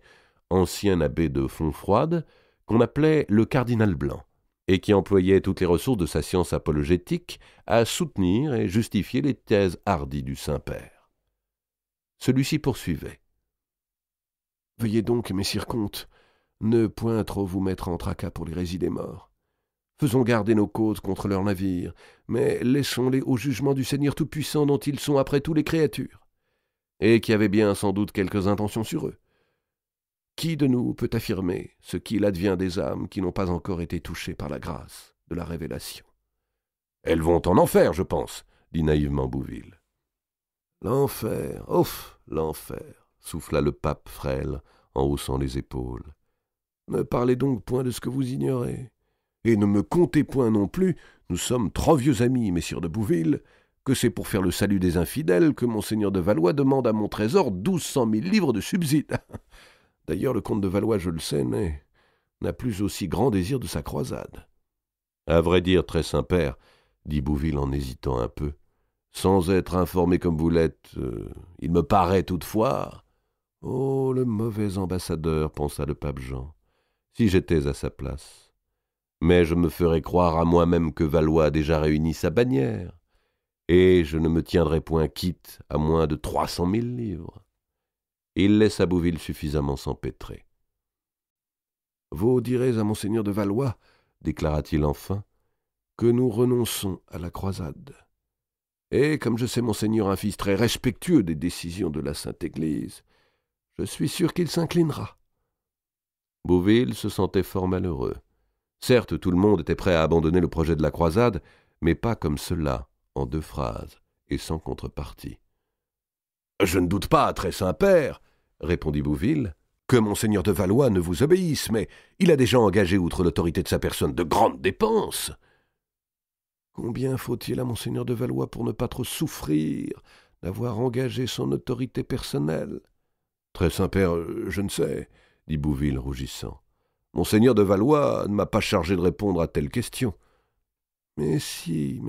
ancien abbé de Fontfroide, qu'on appelait le cardinal Blanc, et qui employait toutes les ressources de sa science apologétique à soutenir et justifier les thèses hardies du Saint-Père. Celui-ci poursuivait. « Veuillez donc, messire comtes, ne point trop vous mettre en tracas pour l'hérésie des morts. Faisons garder nos causes contre leurs navires, mais laissons-les au jugement du Seigneur Tout-Puissant dont ils sont après tout les créatures, et qui avait bien sans doute quelques intentions sur eux. Qui de nous peut affirmer ce qu'il advient des âmes qui n'ont pas encore été touchées par la grâce de la révélation? Elles vont en enfer, je pense, dit naïvement Bouville. L'enfer, ouf, l'enfer, souffla le pape frêle en haussant les épaules. Ne parlez donc point de ce que vous ignorez. Et ne me comptez point non plus, nous sommes trop vieux amis, messire de Bouville, que c'est pour faire le salut des infidèles que monseigneur de Valois demande à mon trésor 1200 000 livres de subside. D'ailleurs, le comte de Valois, je le sais, n'a plus aussi grand désir de sa croisade. À vrai dire, très Saint-Père, dit Bouville en hésitant un peu, sans être informé comme vous l'êtes, il me paraît toutefois... Oh, le mauvais ambassadeur, pensa le pape Jean, si j'étais à sa place. Mais je me ferais croire à moi-même que Valois a déjà réuni sa bannière, et je ne me tiendrais point quitte à moins de 300 000 livres. Il laissa Bouville suffisamment s'empêtrer. « Vous direz à monseigneur de Valois, déclara-t-il enfin, que nous renonçons à la croisade. Et comme je sais monseigneur un fils très respectueux des décisions de la Sainte Église, je suis sûr qu'il s'inclinera. » Bouville se sentait fort malheureux. Certes, tout le monde était prêt à abandonner le projet de la croisade, mais pas comme cela, en 2 phrases, et sans contrepartie. « Je ne doute pas, très Saint-Père, répondit Bouville, que monseigneur de Valois ne vous obéisse, mais il a déjà engagé, outre l'autorité de sa personne, de grandes dépenses. Combien faut-il à monseigneur de Valois pour ne pas trop souffrir d'avoir engagé son autorité personnelle? Très Saint-Père, je ne sais, dit Bouville rougissant. Monseigneur de Valois ne m'a pas chargé de répondre à telle question. Mais si,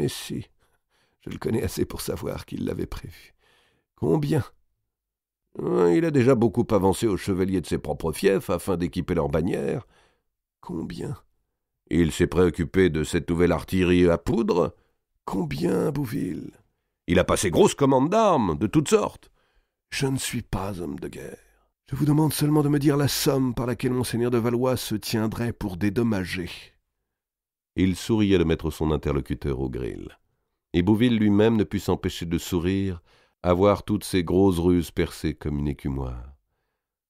je le connais assez pour savoir qu'il l'avait prévu. Combien? Il a déjà beaucoup avancé aux chevaliers de ses propres fiefs afin d'équiper leurs bannières. Combien? Il s'est préoccupé de cette nouvelle artillerie à poudre. Combien, Bouville? Il a passé grosse commande d'armes, de toutes sortes. Je ne suis pas homme de guerre. Je vous demande seulement de me dire la somme par laquelle monseigneur de Valois se tiendrait pour dédommager. Il souriait de mettre son interlocuteur au grill. Et Bouville lui-même ne put s'empêcher de sourire à voir toutes ces grosses ruses percées comme une écumoire.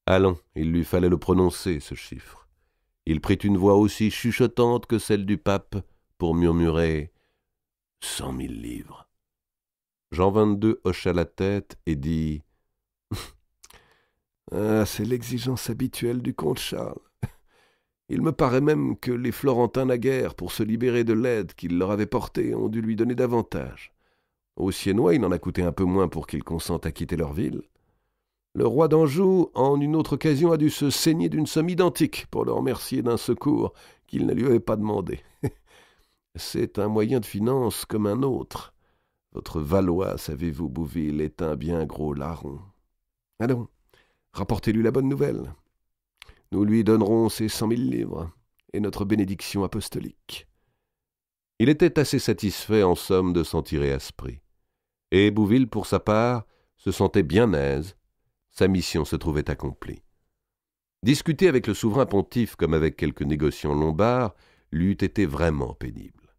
Allons, il lui fallait le prononcer, ce chiffre. Il prit une voix aussi chuchotante que celle du pape pour murmurer « 100 000 livres ». Jean XXII hocha la tête et dit « Ah, c'est l'exigence habituelle du comte Charles. Il me paraît même que les Florentins naguère, pour se libérer de l'aide qu'il leur avait portée, ont dû lui donner davantage. Aux Siennois, il en a coûté un peu moins pour qu'ils consentent à quitter leur ville. Le roi d'Anjou, en une autre occasion, a dû se saigner d'une somme identique pour le remercier d'un secours qu'il ne lui avait pas demandé. C'est un moyen de finance comme un autre. Votre Valois, savez-vous, Bouville, est un bien gros larron. Allons, rapportez-lui la bonne nouvelle. Nous lui donnerons ses 100 000 livres et notre bénédiction apostolique. » Il était assez satisfait, en somme, de s'en tirer à ce prix. Et Bouville, pour sa part, se sentait bien aise. Sa mission se trouvait accomplie. Discuter avec le souverain pontife comme avec quelques négociants lombards lui eût été vraiment pénible.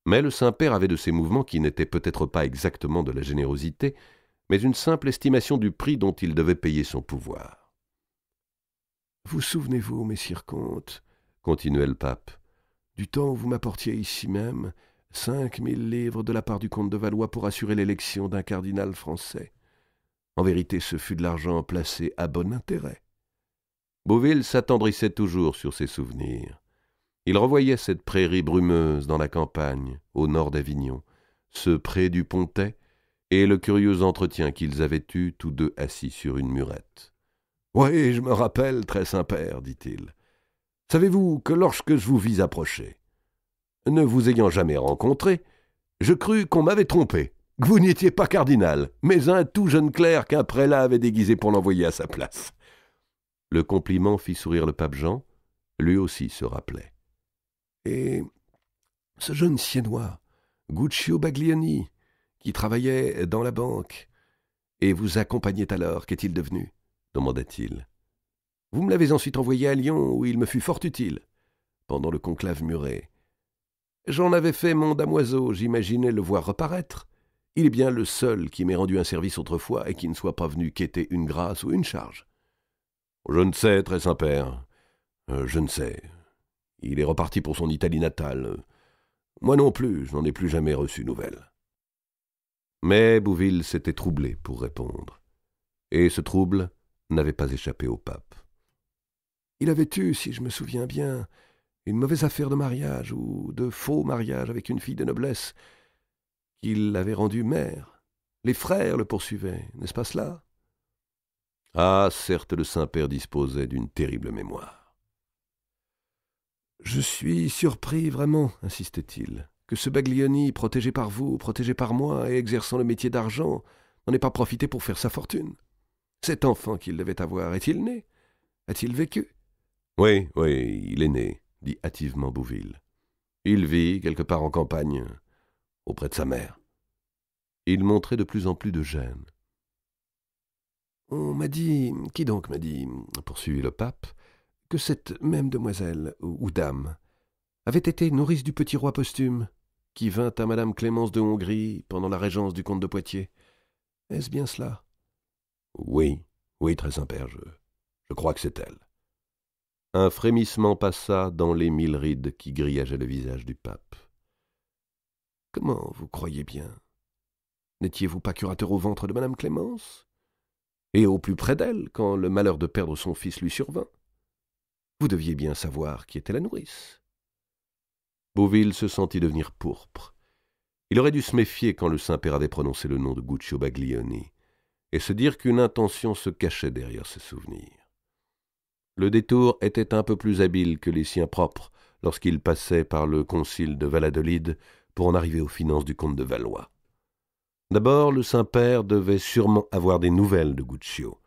Mais le Saint-Père avait de ces mouvements qui n'étaient peut-être pas exactement de la générosité, mais une simple estimation du prix dont il devait payer son pouvoir. « Vous souvenez-vous, messire comte, continuait le pape, du temps où vous m'apportiez ici même 5 000 livres de la part du comte de Valois pour assurer l'élection d'un cardinal français. En vérité, ce fut de l'argent placé à bon intérêt. » Bouville s'attendrissait toujours sur ses souvenirs. Il revoyait cette prairie brumeuse dans la campagne, au nord d'Avignon, ce pré du Pontet, et le curieux entretien qu'ils avaient eu tous deux assis sur une murette. « Oui, je me rappelle, très Saint-Père, dit-il. Savez-vous que lorsque je vous vis approcher, ne vous ayant jamais rencontré, je crus qu'on m'avait trompé, que vous n'étiez pas cardinal, mais un tout jeune clerc qu'un prélat avait déguisé pour l'envoyer à sa place. » Le compliment fit sourire le pape Jean, lui aussi se rappelait. « Et ce jeune Siennois, Guccio Baglioni, qui travaillait dans la banque et vous accompagnait alors, qu'est-il devenu ?» demanda-t-il. « Vous me l'avez ensuite envoyé à Lyon, où il me fut fort utile, pendant le conclave muret. J'en avais fait mon damoiseau, j'imaginais le voir reparaître. Il est bien le seul qui m'ait rendu un service autrefois et qui ne soit pas venu quêter une grâce ou une charge. »« Je ne sais, très Saint-Père, je ne sais. Il est reparti pour son Italie natale. Moi non plus, je n'en ai plus jamais reçu nouvelle. » Mais Bouville s'était troublé pour répondre. Et ce trouble n'avait pas échappé au pape. Il avait eu, si je me souviens bien, une mauvaise affaire de mariage ou de faux mariage avec une fille de noblesse qu'il l'avait rendue mère. Les frères le poursuivaient, n'est-ce pas cela? Ah, certes, le Saint-Père disposait d'une terrible mémoire. « Je suis surpris, vraiment, insistait-il, que ce Baglioni, protégé par vous, protégé par moi et exerçant le métier d'argent, n'en ait pas profité pour faire sa fortune. Cet enfant qu'il devait avoir, est-il né? A-t-il vécu? » « Oui, il est né, » dit hâtivement Bouville. « Il vit quelque part en campagne, auprès de sa mère. » Il montrait de plus en plus de gêne. « On m'a dit, qui donc m'a dit, poursuivit le pape, que cette même demoiselle, ou dame, avait été nourrice du petit roi posthume, qui vint à madame Clémence de Hongrie pendant la régence du comte de Poitiers. Est-ce bien cela? » « Oui, très Saint-Père, je crois que c'est elle. » Un frémissement passa dans les 1000 rides qui grillageaient le visage du pape. « Comment vous croyez bien? N'étiez-vous pas curateur au ventre de madame Clémence? Et au plus près d'elle, quand le malheur de perdre son fils lui survint? Vous deviez bien savoir qui était la nourrice. » Bouville se sentit devenir pourpre. Il aurait dû se méfier quand le Saint-Père avait prononcé le nom de Guccio Baglioni, et se dire qu'une intention se cachait derrière ce souvenir. Le détour était un peu plus habile que les siens propres lorsqu'il passait par le concile de Valladolid pour en arriver aux finances du comte de Valois. D'abord, le Saint-Père devait sûrement avoir des nouvelles de Guccio,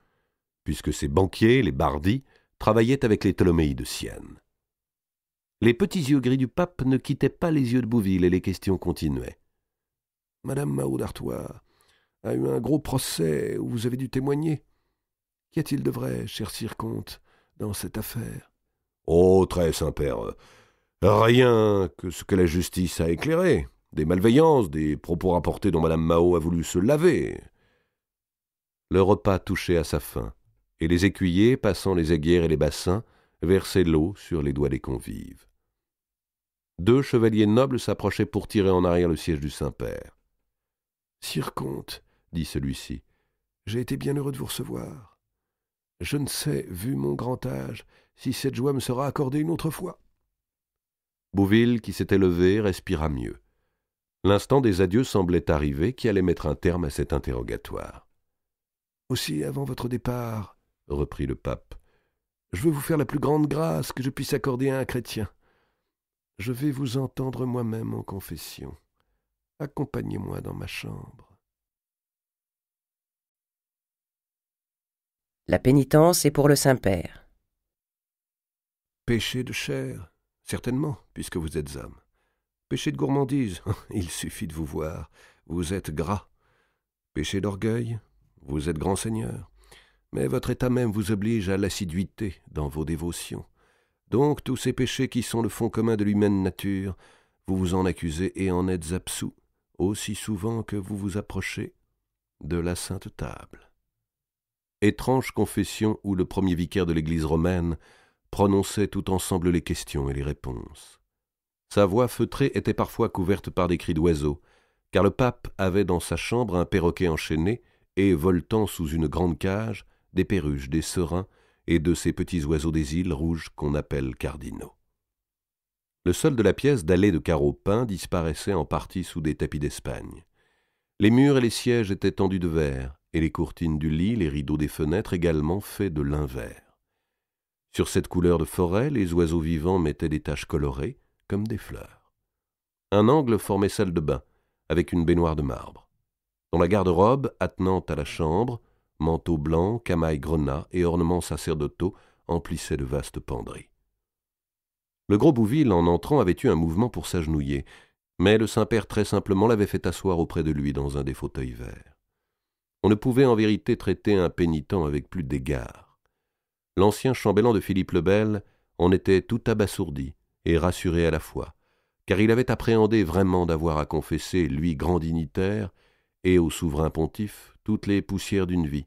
puisque ses banquiers, les Bardi, travaillaient avec les Tholomei de Sienne. Les petits yeux gris du pape ne quittaient pas les yeux de Bouville et les questions continuaient. « Madame Mahou d'Artois a eu un gros procès où vous avez dû témoigner. Qu'y a-t-il de vrai, cher sire comte, dans cette affaire? »« Oh, très Saint-Père, rien que ce que la justice a éclairé. Des malveillances, des propos rapportés dont madame Mahou a voulu se laver. » Le repas touchait à sa fin, et les écuyers, passant les aiguières et les bassins, versait l'eau sur les doigts des convives. 2 chevaliers nobles s'approchaient pour tirer en arrière le siège du Saint-Père. « Sire comte, dit celui-ci, j'ai été bien heureux de vous recevoir. Je ne sais, vu mon grand âge, si cette joie me sera accordée une autre fois. » Bouville, qui s'était levé, respira mieux. L'instant des adieux semblait arriver, qui allait mettre un terme à cet interrogatoire. « Aussi, avant votre départ, reprit le pape, je veux vous faire la plus grande grâce que je puisse accorder à un chrétien. Je vais vous entendre moi-même en confession. Accompagnez-moi dans ma chambre. » La pénitence est pour le Saint-Père. Péché de chair, certainement, puisque vous êtes homme. Péché de gourmandise, il suffit de vous voir, vous êtes gras. Péché d'orgueil, vous êtes grand seigneur. Mais votre état même vous oblige à l'assiduité dans vos dévotions. Donc tous ces péchés qui sont le fond commun de l'humaine nature, vous vous en accusez et en êtes absous, aussi souvent que vous vous approchez de la Sainte Table. Étrange confession où le premier vicaire de l'Église romaine prononçait tout ensemble les questions et les réponses. Sa voix feutrée était parfois couverte par des cris d'oiseaux, car le pape avait dans sa chambre un perroquet enchaîné et, voltant sous une grande cage, des perruches, des serins et de ces petits oiseaux des îles rouges qu'on appelle cardinaux. Le sol de la pièce dallé de carreaux peints disparaissait en partie sous des tapis d'Espagne. Les murs et les sièges étaient tendus de verre, et les courtines du lit, les rideaux des fenêtres également faits de lin vert. Sur cette couleur de forêt, les oiseaux vivants mettaient des taches colorées, comme des fleurs. Un angle formait salle de bain, avec une baignoire de marbre. Dans la garde-robe, attenante à la chambre, manteaux blancs, camail grenat et ornements sacerdotaux emplissaient de vastes penderies. Le gros Bouville, en entrant, avait eu un mouvement pour s'agenouiller, mais le Saint-Père très simplement l'avait fait asseoir auprès de lui dans un des fauteuils verts. On ne pouvait en vérité traiter un pénitent avec plus d'égard. L'ancien chambellan de Philippe le Bel en était tout abasourdi et rassuré à la fois, car il avait appréhendé vraiment d'avoir à confesser, lui grand dignitaire, et au souverain pontife, toutes les poussières d'une vie,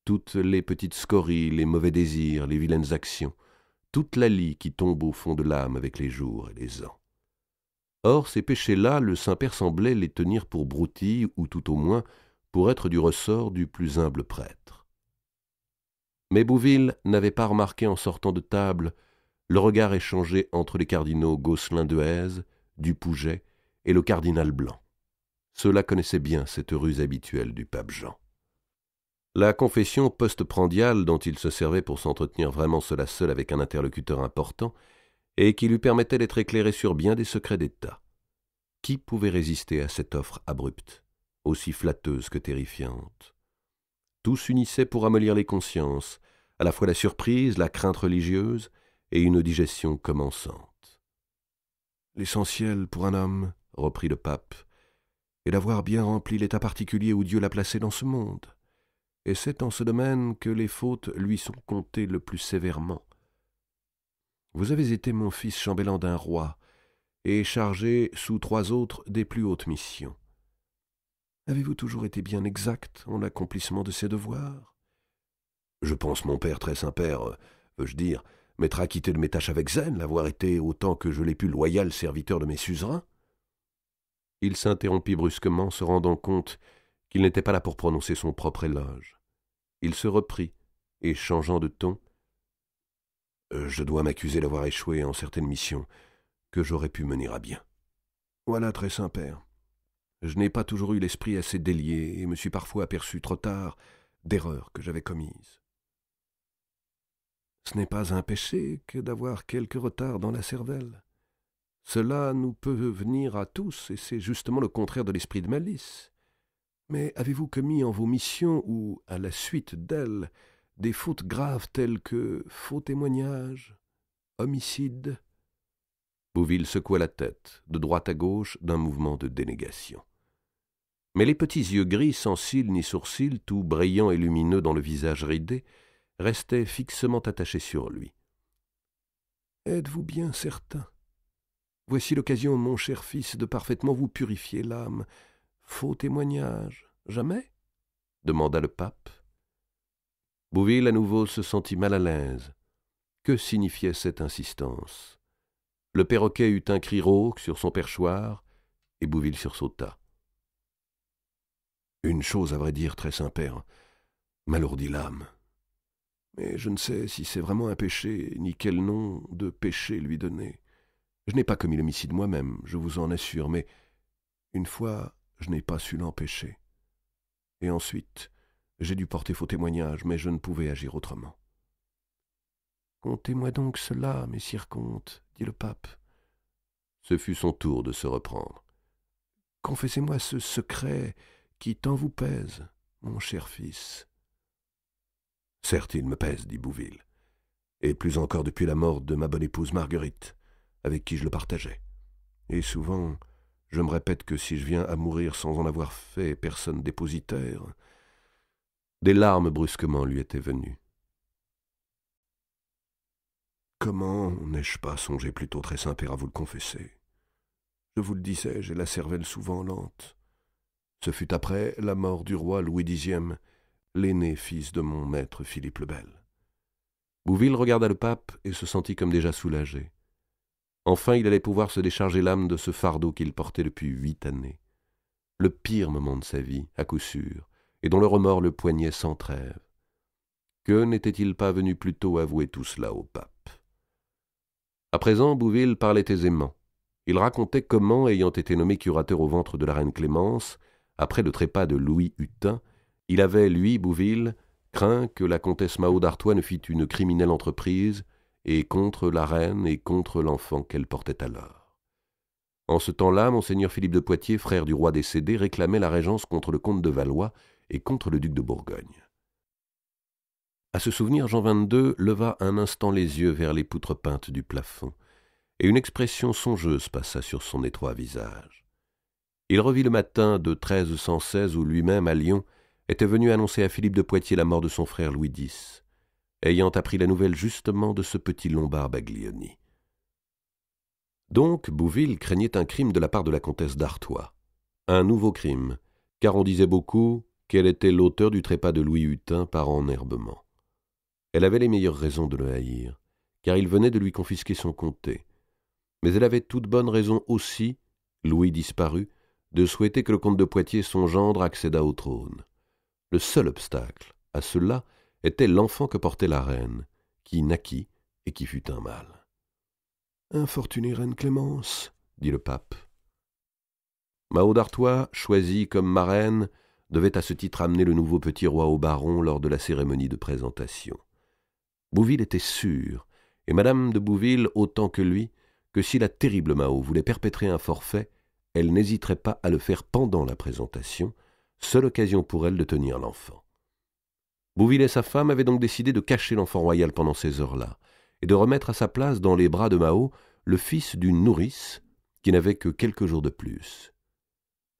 toutes les petites scories, les mauvais désirs, les vilaines actions, toute la lie qui tombe au fond de l'âme avec les jours et les ans. Or, ces péchés-là, le Saint-Père semblait les tenir pour broutilles, ou tout au moins pour être du ressort du plus humble prêtre. Mais Bouville n'avait pas remarqué en sortant de table le regard échangé entre les cardinaux Gosselin de Hèze, Dupouget et le cardinal Blanc. Ceux-là connaissaient bien cette ruse habituelle du pape Jean. La confession post-prandiale dont il se servait pour s'entretenir vraiment seul à seul avec un interlocuteur important et qui lui permettait d'être éclairé sur bien des secrets d'État. Qui pouvait résister à cette offre abrupte, aussi flatteuse que terrifiante? Tout s'unissait pour amollir les consciences, à la fois la surprise, la crainte religieuse et une digestion commençante. « L'essentiel pour un homme, reprit le pape, est d'avoir bien rempli l'état particulier où Dieu l'a placé dans ce monde. Et c'est en ce domaine que les fautes lui sont comptées le plus sévèrement. Vous avez été mon fils chambellan d'un roi, et chargé sous 3 autres des plus hautes missions. Avez-vous toujours été bien exact en l'accomplissement de ces devoirs? Je pense, mon père, très Saint-Père, veux-je dire, m'être acquitté de mes tâches avec zèle, l'avoir été autant que je l'ai pu loyal serviteur de mes suzerains. Il s'interrompit brusquement, se rendant compte qu'il n'était pas là pour prononcer son propre éloge. Il se reprit, et changeant de ton, « Je dois m'accuser d'avoir échoué en certaines missions que j'aurais pu mener à bien. Voilà, très Saint-Père. Je n'ai pas toujours eu l'esprit assez délié et me suis parfois aperçu trop tard d'erreurs que j'avais commises. Ce n'est pas un péché que d'avoir quelque retard dans la cervelle. Cela nous peut venir à tous, et c'est justement le contraire de l'esprit de malice. Mais avez-vous commis en vos missions ou, à la suite d'elles, des fautes graves telles que faux témoignage, homicide? » Bouville secoua la tête, de droite à gauche, d'un mouvement de dénégation. Mais les petits yeux gris, sans cils ni sourcils, tout brillants et lumineux dans le visage ridé, restaient fixement attachés sur lui. « Êtes-vous bien certain? Voici l'occasion, mon cher fils, de parfaitement vous purifier l'âme. Faux témoignage, jamais ?» demanda le pape. Bouville à nouveau se sentit mal à l'aise. Que Que signifiait cette insistance? Le perroquet eut un cri rauque sur son perchoir, et Bouville sursauta. « Une chose, à vrai dire, très Saint-Père, m'alourdit l'âme. Mais je ne sais si c'est vraiment un péché, ni quel nom de péché lui donner. Je n'ai pas commis l'homicide moi-même, je vous en assure, mais une fois, je n'ai pas su l'empêcher. Et ensuite, j'ai dû porter faux témoignage, mais je ne pouvais agir autrement. »« Contez-moi donc cela, messire comte, dit le pape. Ce fut son tour de se reprendre. « Confessez-moi ce secret qui tant vous pèse, mon cher fils. »« Certes, il me pèse, dit Bouville, et plus encore depuis la mort de ma bonne épouse Marguerite, avec qui je le partageais. Et souvent, je me répète que si je viens à mourir sans en avoir fait personne dépositaire... » Des larmes brusquement lui étaient venues. « Comment n'ai-je pas songé plus tôt, très Saint-Père, à vous le confesser? Je vous le disais, j'ai la cervelle souvent lente. Ce fut après la mort du roi Louis X, l'aîné fils de mon maître Philippe le Bel. » Bouville regarda le pape et se sentit comme déjà soulagé. Enfin, il allait pouvoir se décharger l'âme de ce fardeau qu'il portait depuis 8 années. Le pire moment de sa vie, à coup sûr, et dont le remords le poignait sans trêve. Que n'était-il pas venu plus tôt avouer tout cela au pape? À présent, Bouville parlait aisément. Il racontait comment, ayant été nommé curateur au ventre de la reine Clémence, après le trépas de Louis Hutin, il avait, lui, Bouville, craint que la comtesse Mao d'Artois ne fît une criminelle entreprise, et contre la reine et contre l'enfant qu'elle portait alors. En ce temps-là, monseigneur Philippe de Poitiers, frère du roi décédé, réclamait la régence contre le comte de Valois et contre le duc de Bourgogne. À ce souvenir, Jean XXII leva un instant les yeux vers les poutres peintes du plafond, et une expression songeuse passa sur son étroit visage. Il revit le matin de 1316 où lui-même, à Lyon, était venu annoncer à Philippe de Poitiers la mort de son frère Louis X, ayant appris la nouvelle justement de ce petit Lombard Baglioni. Donc, Bouville craignait un crime de la part de la comtesse d'Artois. Un nouveau crime, car on disait beaucoup qu'elle était l'auteur du trépas de Louis Hutin par enherbement. Elle avait les meilleures raisons de le haïr, car il venait de lui confisquer son comté. Mais elle avait toute bonne raison aussi, Louis disparu, de souhaiter que le comte de Poitiers, son gendre, accédât au trône. Le seul obstacle à cela était l'enfant que portait la reine, qui naquit et qui fut un mâle. « Infortunée reine Clémence, » dit le pape. Mao d'Artois, choisie comme marraine, devait à ce titre amener le nouveau petit roi au baron lors de la cérémonie de présentation. Bouville était sûr, et madame de Bouville autant que lui, que si la terrible Mao voulait perpétrer un forfait, elle n'hésiterait pas à le faire pendant la présentation, seule occasion pour elle de tenir l'enfant. Bouville et sa femme avaient donc décidé de cacher l'enfant royal pendant ces heures-là, et de remettre à sa place dans les bras de Mao le fils d'une nourrice qui n'avait que quelques jours de plus.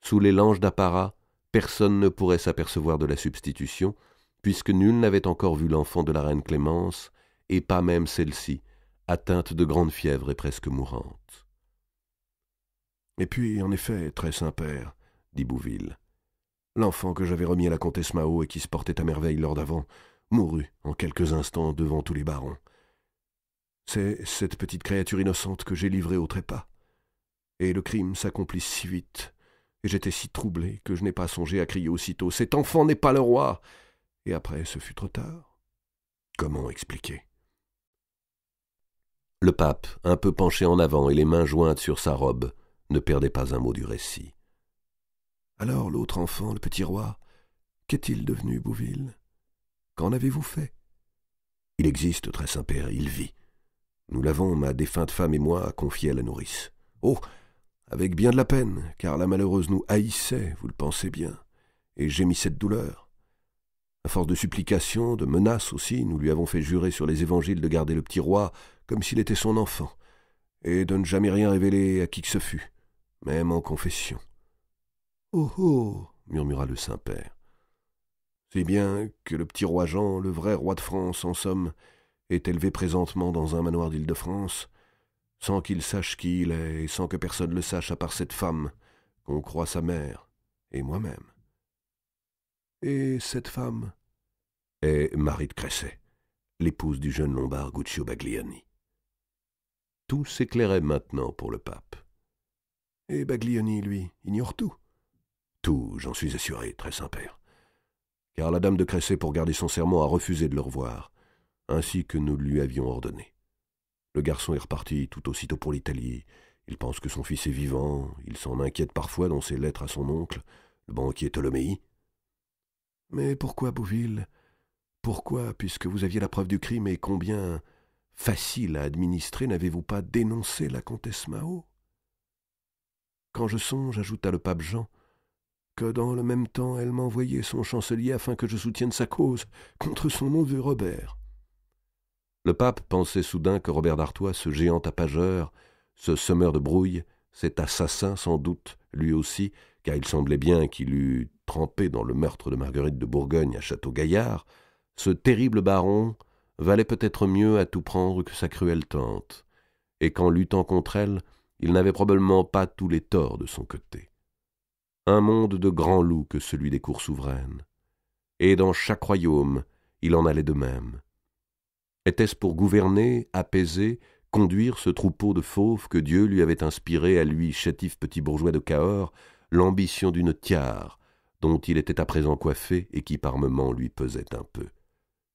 Sous les langes d'apparat, personne ne pourrait s'apercevoir de la substitution, puisque nul n'avait encore vu l'enfant de la reine Clémence, et pas même celle-ci, atteinte de grande fièvre et presque mourante. « Et puis, en effet, très Saint-Père, dit Bouville, l'enfant que j'avais remis à la comtesse Mao et qui se portait à merveille lors d'avant, mourut en quelques instants devant tous les barons. C'est cette petite créature innocente que j'ai livrée au trépas. Et le crime s'accomplit si vite, et j'étais si troublé que je n'ai pas songé à crier aussitôt « Cet enfant n'est pas le roi !» Et après, ce fut trop tard. Comment expliquer? Le pape, un peu penché en avant et les mains jointes sur sa robe, ne perdait pas un mot du récit. « Alors l'autre enfant, le petit roi, qu'est-il devenu, Bouville? Qu'en avez-vous fait? » « Il existe, très Saint-Père, il vit. Nous l'avons, ma défunte femme et moi, confié à la nourrice. Oh, avec bien de la peine, car la malheureuse nous haïssait, vous le pensez bien, et gémissait de douleur. À force de supplications, de menaces aussi, nous lui avons fait jurer sur les évangiles de garder le petit roi comme s'il était son enfant, et de ne jamais rien révéler à qui que ce fût, même en confession. « Oh oh !» murmura le Saint-Père. « Si bien que le petit roi Jean, le vrai roi de France, en somme, est élevé présentement dans un manoir d'Île-de-France, sans qu'il sache qui il est, et sans que personne le sache à part cette femme, qu'on croit sa mère, et moi-même. Et cette femme est Marie de Cresset, l'épouse du jeune Lombard Guccio Baglioni. Tout s'éclairait maintenant pour le pape. Et Baglioni, lui, ignore tout. Tout, j'en suis assuré, très Saint-Père. Car la dame de Cressay, pour garder son serment, a refusé de le revoir, ainsi que nous lui avions ordonné. Le garçon est reparti tout aussitôt pour l'Italie. Il pense que son fils est vivant, il s'en inquiète parfois dans ses lettres à son oncle, le banquier Ptoléméi. Mais pourquoi, Bouville? Pourquoi, puisque vous aviez la preuve du crime et combien facile à administrer, n'avez-vous pas dénoncé la comtesse Mao? Quand je songe, ajouta le pape Jean, que dans le même temps elle m'a envoyé son chancelier afin que je soutienne sa cause contre son neveu Robert. Le pape pensait soudain que Robert d'Artois, ce géant tapageur, ce semeur de brouille, cet assassin sans doute, lui aussi, car il semblait bien qu'il eût trempé dans le meurtre de Marguerite de Bourgogne à Château-Gaillard, ce terrible baron valait peut-être mieux à tout prendre que sa cruelle tante, et qu'en luttant contre elle, il n'avait probablement pas tous les torts de son côté. Un monde de grands loups que celui des cours souveraines. Et dans chaque royaume, il en allait de même. Était-ce pour gouverner, apaiser, conduire ce troupeau de fauves que Dieu lui avait inspiré à lui, chétif petit bourgeois de Cahors, l'ambition d'une tiare, dont il était à présent coiffé et qui par moments lui pesait un peu.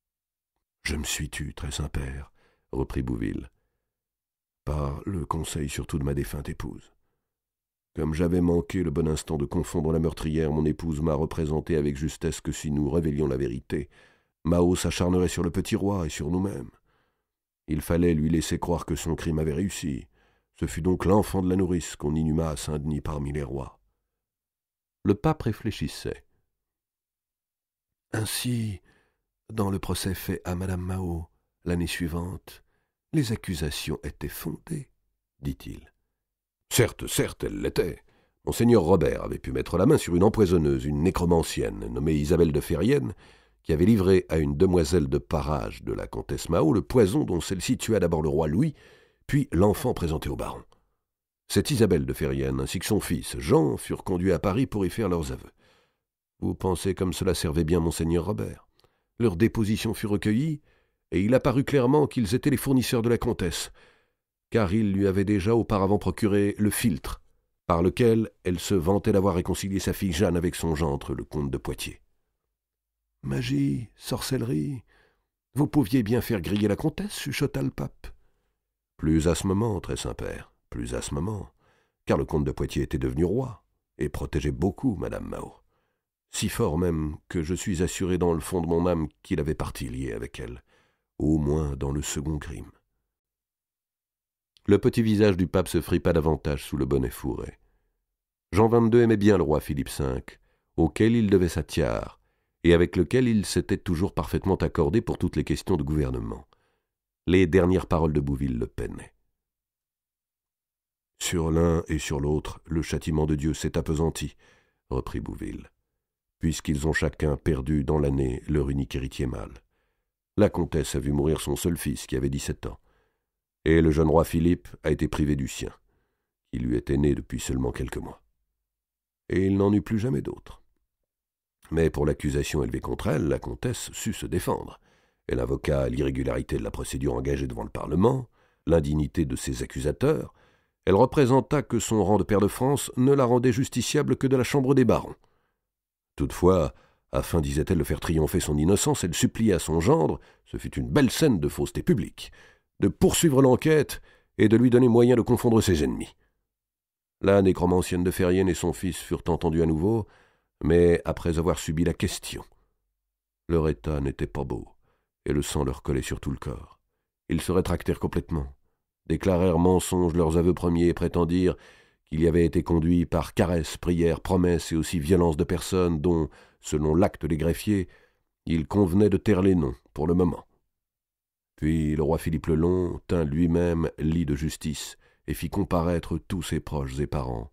« Je me suis tu, très Saint-Père, » reprit Bouville, « par le conseil surtout de ma défunte épouse. Comme j'avais manqué le bon instant de confondre la meurtrière, mon épouse m'a représenté avec justesse que si nous révélions la vérité, Mao s'acharnerait sur le petit roi et sur nous-mêmes. Il fallait lui laisser croire que son crime avait réussi. Ce fut donc l'enfant de la nourrice qu'on inhuma à Saint-Denis parmi les rois. » Le pape réfléchissait. « Ainsi, dans le procès fait à madame Mao, l'année suivante, les accusations étaient fondées, dit-il. « Certes, certes, elles l'étaient. Monseigneur Robert avait pu mettre la main sur une empoisonneuse, une nécromancienne, nommée Isabelle de Ferrienne, qui avait livré à une demoiselle de parage de la comtesse Mao le poison dont celle-ci tua d'abord le roi Louis, puis l'enfant présenté au baron. Cette Isabelle de Ferrienne ainsi que son fils, Jean, furent conduits à Paris pour y faire leurs aveux. Vous pensez comme cela servait bien monseigneur Robert. Leur déposition fut recueillie, et il apparut clairement qu'ils étaient les fournisseurs de la comtesse, car ils lui avaient déjà auparavant procuré le philtre, par lequel elle se vantait d'avoir réconcilié sa fille Jeanne avec son gendre, le comte de Poitiers. Magie, sorcellerie, vous pouviez bien faire griller la comtesse, chuchota le pape. Plus à ce moment, très Saint-Père, plus à ce moment, car le comte de Poitiers était devenu roi, et protégeait beaucoup madame Mao. Si fort même que je suis assuré dans le fond de mon âme qu'il avait partie liée avec elle, au moins dans le second crime. Le petit visage du pape se fripa davantage sous le bonnet fourré. Jean XXII aimait bien le roi Philippe V, auquel il devait sa tiare, et avec lequel il s'était toujours parfaitement accordé pour toutes les questions de gouvernement. Les dernières paroles de Bouville le peinaient. « Sur l'un et sur l'autre, le châtiment de Dieu s'est appesanti, » reprit Bouville, « puisqu'ils ont chacun perdu dans l'année leur unique héritier mâle. La comtesse a vu mourir son seul fils, qui avait 17 ans, et le jeune roi Philippe a été privé du sien, qui lui était né depuis seulement quelques mois. Et il n'en eut plus jamais d'autre. Mais pour l'accusation élevée contre elle, la comtesse sut se défendre. Elle invoqua l'irrégularité de la procédure engagée devant le Parlement, l'indignité de ses accusateurs. Elle représenta que son rang de pair de France ne la rendait justiciable que de la Chambre des barons. Toutefois, afin, disait-elle, de faire triompher son innocence, elle supplia son gendre, ce fut une belle scène de fausseté publique, de poursuivre l'enquête et de lui donner moyen de confondre ses ennemis. La nécromancienne de Ferrienne et son fils furent entendus à nouveau, mais après avoir subi la question. Leur état n'était pas beau, et le sang leur collait sur tout le corps. Ils se rétractèrent complètement, déclarèrent mensonges leurs aveux premiers et prétendirent qu'il y avait été conduit par caresses, prières, promesses et aussi violence de personnes dont, selon l'acte des greffiers, il convenait de taire les noms pour le moment. Puis le roi Philippe le Long tint lui-même lit de justice et fit comparaître tous ses proches et parents,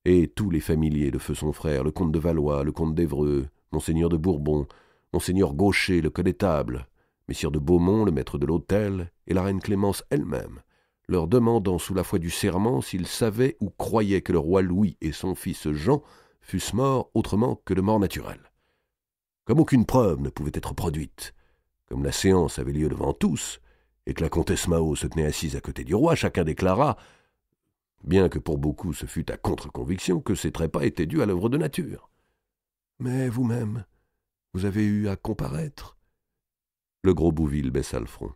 et tous les familiers de feu son frère, le comte de Valois, le comte d'Évreux, monseigneur de Bourbon, monseigneur Gaucher, le connétable, messire de Beaumont, le maître de l'hôtel, et la reine Clémence elle-même, leur demandant sous la foi du serment s'ils savaient ou croyaient que le roi Louis et son fils Jean fussent morts autrement que de mort naturelle. Comme aucune preuve ne pouvait être produite, Comme la séance avait lieu devant tous, et que la comtesse Mao se tenait assise à côté du roi, chacun déclara, bien que pour beaucoup ce fût à contre-conviction, que ces trépas étaient dus à l'œuvre de nature. « Mais vous-même, vous avez eu à comparaître ?» Le gros Bouville baissa le front.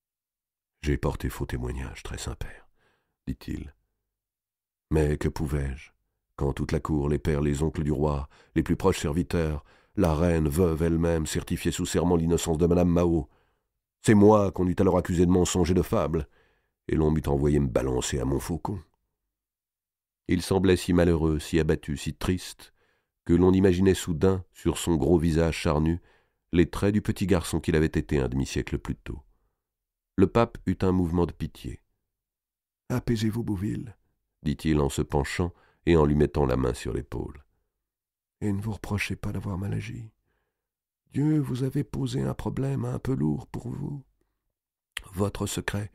« J'ai porté faux témoignage, très Saint-Père, dit-il. Mais que pouvais-je, quand toute la cour, les pères, les oncles du roi, les plus proches serviteurs, la reine, veuve elle-même, certifiait sous serment l'innocence de madame Mao. C'est moi qu'on eût alors accusé de mensonge et de fable, et l'on m'eût envoyé me balancer à Montfaucon. » Il semblait si malheureux, si abattu, si triste, que l'on imaginait soudain, sur son gros visage charnu, les traits du petit garçon qu'il avait été un demi-siècle plus tôt. Le pape eut un mouvement de pitié. « Apaisez-vous, Bouville, dit-il en se penchant et en lui mettant la main sur l'épaule. Et ne vous reprochez pas d'avoir mal agi. Dieu vous avait posé un problème un peu lourd pour vous. Votre secret,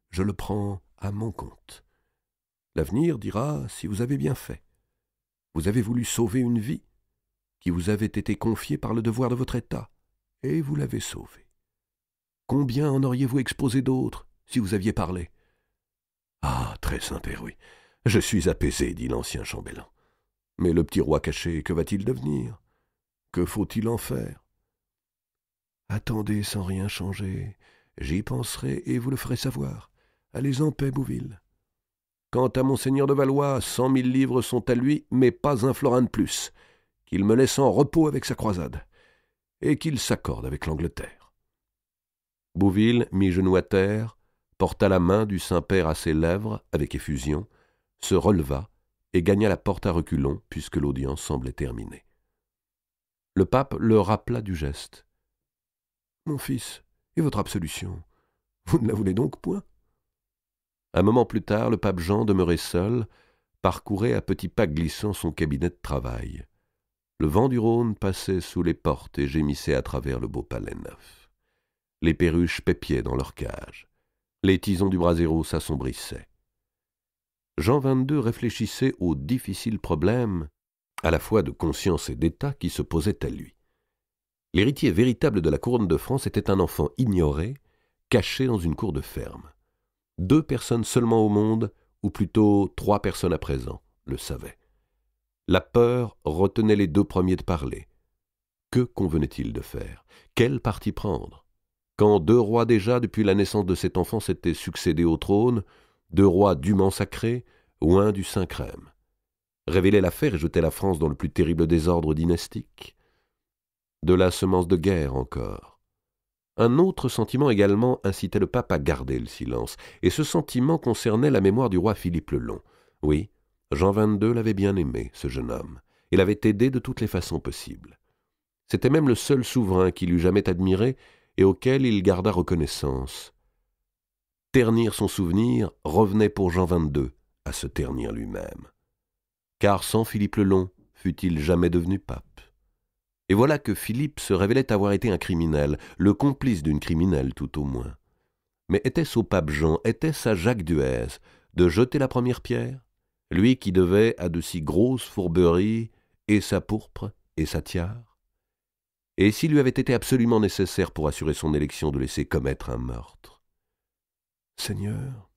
je le prends à mon compte. L'avenir dira si vous avez bien fait. Vous avez voulu sauver une vie qui vous avait été confiée par le devoir de votre état, et vous l'avez sauvée. Combien en auriez-vous exposé d'autres si vous aviez parlé? Ah, très Saint-Père, oui, je suis apaisé, dit l'ancien chambellan. Mais le petit roi caché, que va-t-il devenir? Que faut-il en faire? Attendez sans rien changer, j'y penserai et vous le ferai savoir. Allez en paix, Bouville. Quant à monseigneur de Valois, 100 000 livres sont à lui, mais pas un florin de plus. Qu'il me laisse en repos avec sa croisade, et qu'il s'accorde avec l'Angleterre. Bouville mit genou à terre, porta la main du Saint-Père à ses lèvres avec effusion, se releva et gagna la porte à reculons, puisque l'audience semblait terminée. Le pape le rappela du geste. « Mon fils, et votre absolution? Vous ne la voulez donc point ?» Un moment plus tard, le pape Jean, demeuré seul, parcourait à petits pas glissants son cabinet de travail. Le vent du Rhône passait sous les portes et gémissait à travers le beau palais neuf. Les perruches pépiaient dans leurs cages. Les tisons du brasero s'assombrissaient. Jean XXII réfléchissait au difficile problème, à la fois de conscience et d'État, qui se posait à lui. L'héritier véritable de la couronne de France était un enfant ignoré, caché dans une cour de ferme. 2 personnes seulement au monde, ou plutôt 3 personnes à présent, le savaient. La peur retenait les 2 premiers de parler. Que convenait-il de faire? Quel parti prendre? Quand 2 rois déjà, depuis la naissance de cet enfant, s'étaient succédés au trône, 2 rois dûment sacrés, ou un du Saint-Crème. Révéler l'affaire et jeter la France dans le plus terrible désordre dynastique. De la semence de guerre encore. Un autre sentiment également incitait le pape à garder le silence, et ce sentiment concernait la mémoire du roi Philippe le Long. Oui, Jean XXII l'avait bien aimé, ce jeune homme, et l'avait aidé de toutes les façons possibles. C'était même le seul souverain qu'il eût jamais admiré et auquel il garda reconnaissance. Ternir son souvenir revenait pour Jean XXII à se ternir lui-même. Car sans Philippe le Long, fût-il jamais devenu pape? Et voilà que Philippe se révélait avoir été un criminel, le complice d'une criminelle tout au moins. Mais était-ce au pape Jean, était-ce à Jacques Duès de jeter la première pierre, lui qui devait à de si grosses fourberies et sa pourpre et sa tiare? Et s'il lui avait été absolument nécessaire pour assurer son élection de laisser commettre un meurtre? Seigneur,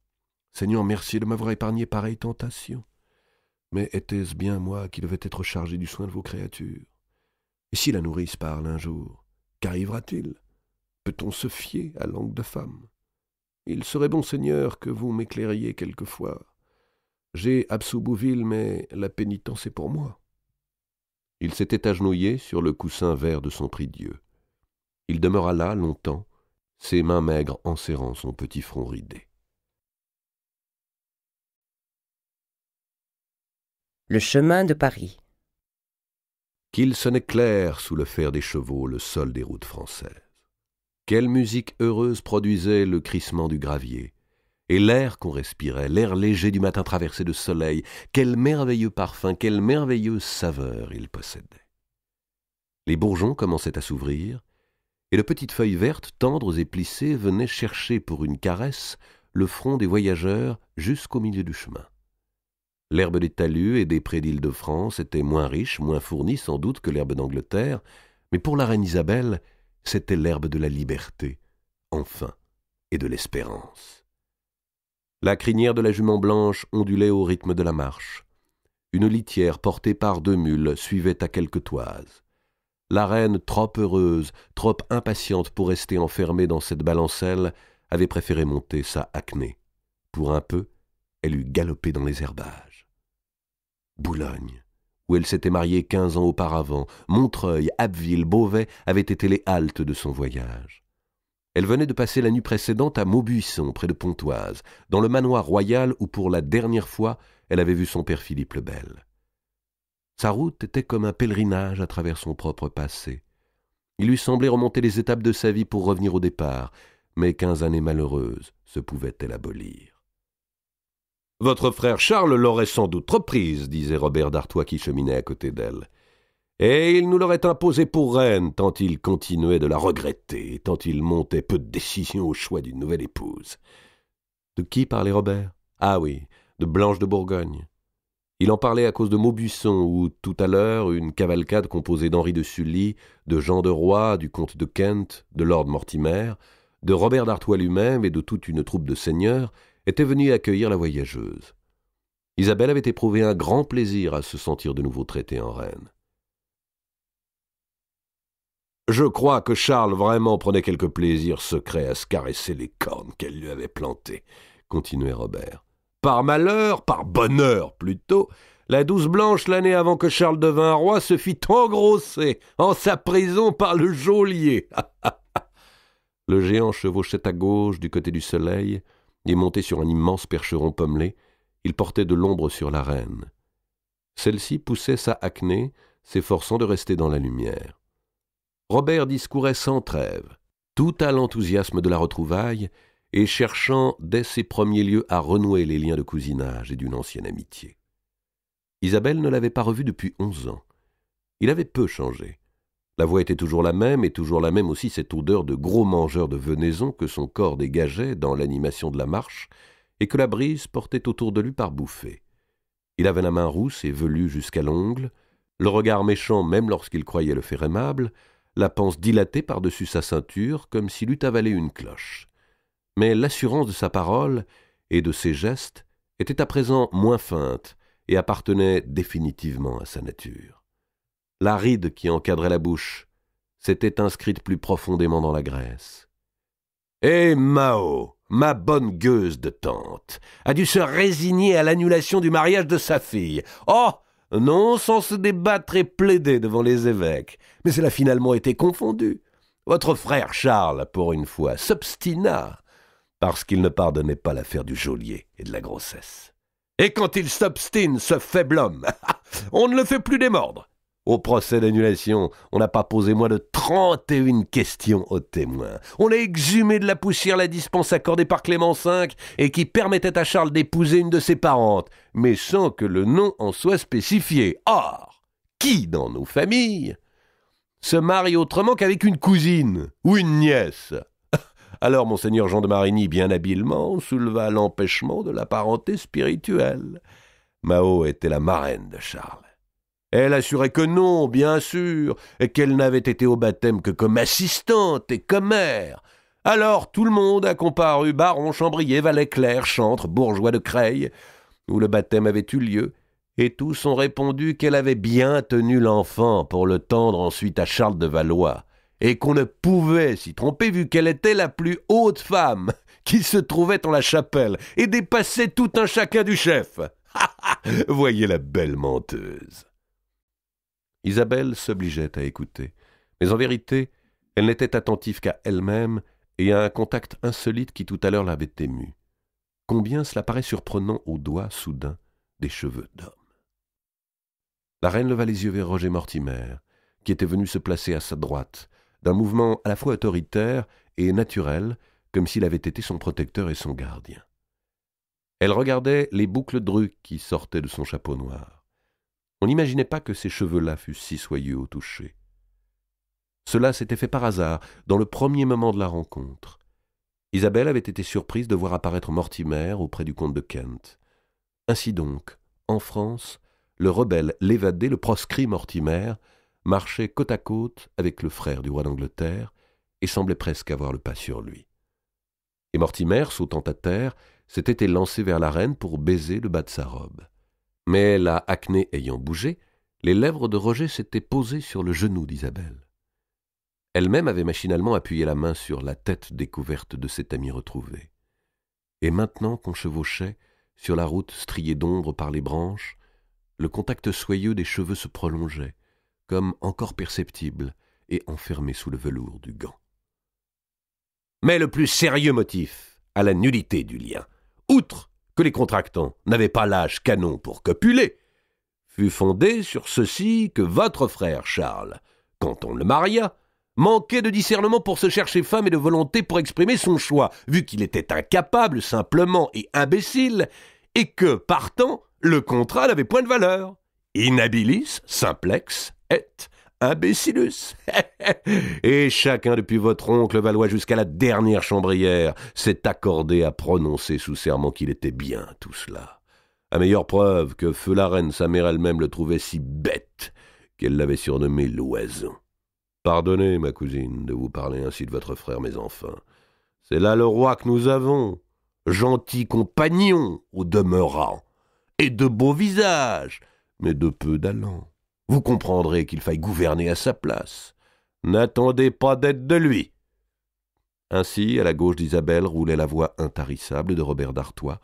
merci de m'avoir épargné pareille tentation. Mais était-ce bien moi qui devais être chargé du soin de vos créatures? Et si la nourrice parle un jour, qu'arrivera-t-il? Peut-on se fier à langue de femme? Il serait bon, Seigneur, que vous m'éclairiez quelquefois. J'ai absous Bouville, mais la pénitence est pour moi. » Il s'était agenouillé sur le coussin vert de son prie-dieu. Il demeura là longtemps, ses mains maigres enserrant son petit front ridé. Le chemin de Paris. Qu'il sonnait clair sous le fer des chevaux le sol des routes françaises. Quelle musique heureuse produisait le crissement du gravier, et l'air qu'on respirait, l'air léger du matin traversé de soleil, quel merveilleux parfum, quelle merveilleuse saveur il possédait. Les bourgeons commençaient à s'ouvrir, et de petites feuilles vertes, tendres et plissées, venaient chercher pour une caresse le front des voyageurs jusqu'au milieu du chemin. L'herbe des talus et des prés d'Île-de-France était moins riche, moins fournie sans doute que l'herbe d'Angleterre, mais pour la reine Isabelle, C'était l'herbe de la liberté, enfin, et de l'espérance. La crinière de la jument blanche ondulait au rythme de la marche. Une litière portée par 2 mules suivait à quelques toises. La reine, trop heureuse, trop impatiente pour rester enfermée dans cette balancelle, avait préféré monter sa Acné. Pour un peu, elle eût galopé dans les herbages. Boulogne, où elle s'était mariée 15 ans auparavant, Montreuil, Abbeville, Beauvais avaient été les haltes de son voyage. Elle venait de passer la nuit précédente à Maubuisson, près de Pontoise, dans le manoir royal où pour la dernière fois elle avait vu son père Philippe le Bel. Sa route était comme un pèlerinage à travers son propre passé. Il lui semblait remonter les étapes de sa vie pour revenir au départ, mais 15 années malheureuses se pouvaient-elles abolir. « Votre frère Charles l'aurait sans doute reprise, disait Robert d'Artois qui cheminait à côté d'elle. Et il nous l'aurait imposée pour reine, tant il continuait de la regretter, tant il montait peu de décision au choix d'une nouvelle épouse. » De qui parlait Robert? Ah oui, de Blanche de Bourgogne. Il en parlait à cause de Maubuisson, où, tout à l'heure, une cavalcade composée d'Henri de Sully, de Jean de Roy, du comte de Kent, de Lord Mortimer, de Robert d'Artois lui-même et de toute une troupe de seigneurs, était venue accueillir la voyageuse. Isabelle avait éprouvé un grand plaisir à se sentir de nouveau traitée en reine. « Je crois que Charles vraiment prenait quelque plaisir secret à se caresser les cornes qu'elle lui avait plantées, » continuait Robert. Par malheur, par bonheur plutôt, la douce Blanche, l'année avant que Charles devint roi, se fit engrosser en sa prison par le geôlier. Le géant chevauchait à gauche du côté du soleil, et monté sur un immense percheron pommelé, il portait de l'ombre sur la reine. Celle-ci poussait sa Acné, s'efforçant de rester dans la lumière. Robert discourait sans trêve, tout à l'enthousiasme de la retrouvaille, et cherchant dès ses premiers lieux à renouer les liens de cousinage et d'une ancienne amitié. Isabelle ne l'avait pas revu depuis 11 ans. Il avait peu changé. La voix était toujours la même, et toujours la même aussi cette odeur de gros mangeur de venaison que son corps dégageait dans l'animation de la marche, et que la brise portait autour de lui par bouffées. Il avait la main rousse et velue jusqu'à l'ongle, le regard méchant même lorsqu'il croyait le faire aimable, la panse dilatée par-dessus sa ceinture, comme s'il eût avalé une cloche. Mais l'assurance de sa parole et de ses gestes était à présent moins feinte et appartenait définitivement à sa nature. La ride qui encadrait la bouche s'était inscrite plus profondément dans la graisse. Et Mao, ma bonne gueuse de tante, a dû se résigner à l'annulation du mariage de sa fille. Oh, non sans se débattre et plaider devant les évêques, mais elle a finalement été confondue. Votre frère Charles, pour une fois, s'obstina, parce qu'il ne pardonnait pas l'affaire du geôlier et de la grossesse. Et quand il s'obstine, ce faible homme, on ne le fait plus démordre. Au procès d'annulation, on n'a pas posé moins de 31 questions aux témoins. On a exhumé de la poussière la dispense accordée par Clément V et qui permettait à Charles d'épouser une de ses parentes, mais sans que le nom en soit spécifié. Or, qui dans nos familles se marie autrement qu'avec une cousine ou une nièce? Alors monseigneur Jean de Marigny, bien habilement, souleva l'empêchement de la parenté spirituelle. Mao était la marraine de Charles. Elle assurait que non, bien sûr, et qu'elle n'avait été au baptême que comme assistante et comme mère. Alors tout le monde a comparu, baron, chambrier, valet clerc, chantre, bourgeois de Creil, où le baptême avait eu lieu, et tous ont répondu qu'elle avait bien tenu l'enfant pour le tendre ensuite à Charles de Valois, et qu'on ne pouvait s'y tromper vu qu'elle était la plus haute femme qui se trouvait en la chapelle et dépassait tout un chacun du chef. Voyez la belle menteuse. Isabelle s'obligeait à écouter, mais en vérité, elle n'était attentive qu'à elle-même et à un contact insolite qui tout à l'heure l'avait émue. Combien cela paraît surprenant aux doigts soudains des cheveux d'homme. La reine leva les yeux vers Roger Mortimer, qui était venu se placer à sa droite, d'un mouvement à la fois autoritaire et naturel, comme s'il avait été son protecteur et son gardien. Elle regardait les boucles drues qui sortaient de son chapeau noir. On n'imaginait pas que ces cheveux-là fussent si soyeux au toucher. Cela s'était fait par hasard, dans le premier moment de la rencontre. Isabelle avait été surprise de voir apparaître Mortimer auprès du comte de Kent. Ainsi donc, en France, le rebelle, l'évadé, le proscrit Mortimer, marchait côte à côte avec le frère du roi d'Angleterre et semblait presque avoir le pas sur lui. Et Mortimer, sautant à terre, s'était élancé vers la reine pour baiser le bas de sa robe. Mais la acné ayant bougé, les lèvres de Roger s'étaient posées sur le genou d'Isabelle. Elle-même avait machinalement appuyé la main sur la tête découverte de cet ami retrouvé. Et maintenant qu'on chevauchait, sur la route striée d'ombre par les branches, le contact soyeux des cheveux se prolongeait, comme encore perceptible et enfermé sous le velours du gant. Mais le plus sérieux motif à la nullité du lien, outre que les contractants n'avaient pas l'âge canon pour copuler, fut fondé sur ceci que votre frère Charles, quand on le maria, manquait de discernement pour se chercher femme et de volonté pour exprimer son choix, vu qu'il était incapable simplement et imbécile, et que, partant, le contrat n'avait point de valeur. Inhabilis, simplex, et imbécilus. Et chacun, depuis votre oncle Valois jusqu'à la dernière chambrière, s'est accordé à prononcer sous serment qu'il était bien tout cela. À meilleure preuve que feu la reine, sa mère elle-même, le trouvait si bête qu'elle l'avait surnommé l'oiseau. Pardonnez, ma cousine, de vous parler ainsi de votre frère, mais enfin, c'est là le roi que nous avons, gentil compagnon au demeurant, et de beaux visages, mais de peu d'allant. Vous comprendrez qu'il faille gouverner à sa place. N'attendez pas d'aide de lui. Ainsi, à la gauche d'Isabelle roulait la voix intarissable de Robert d'Artois,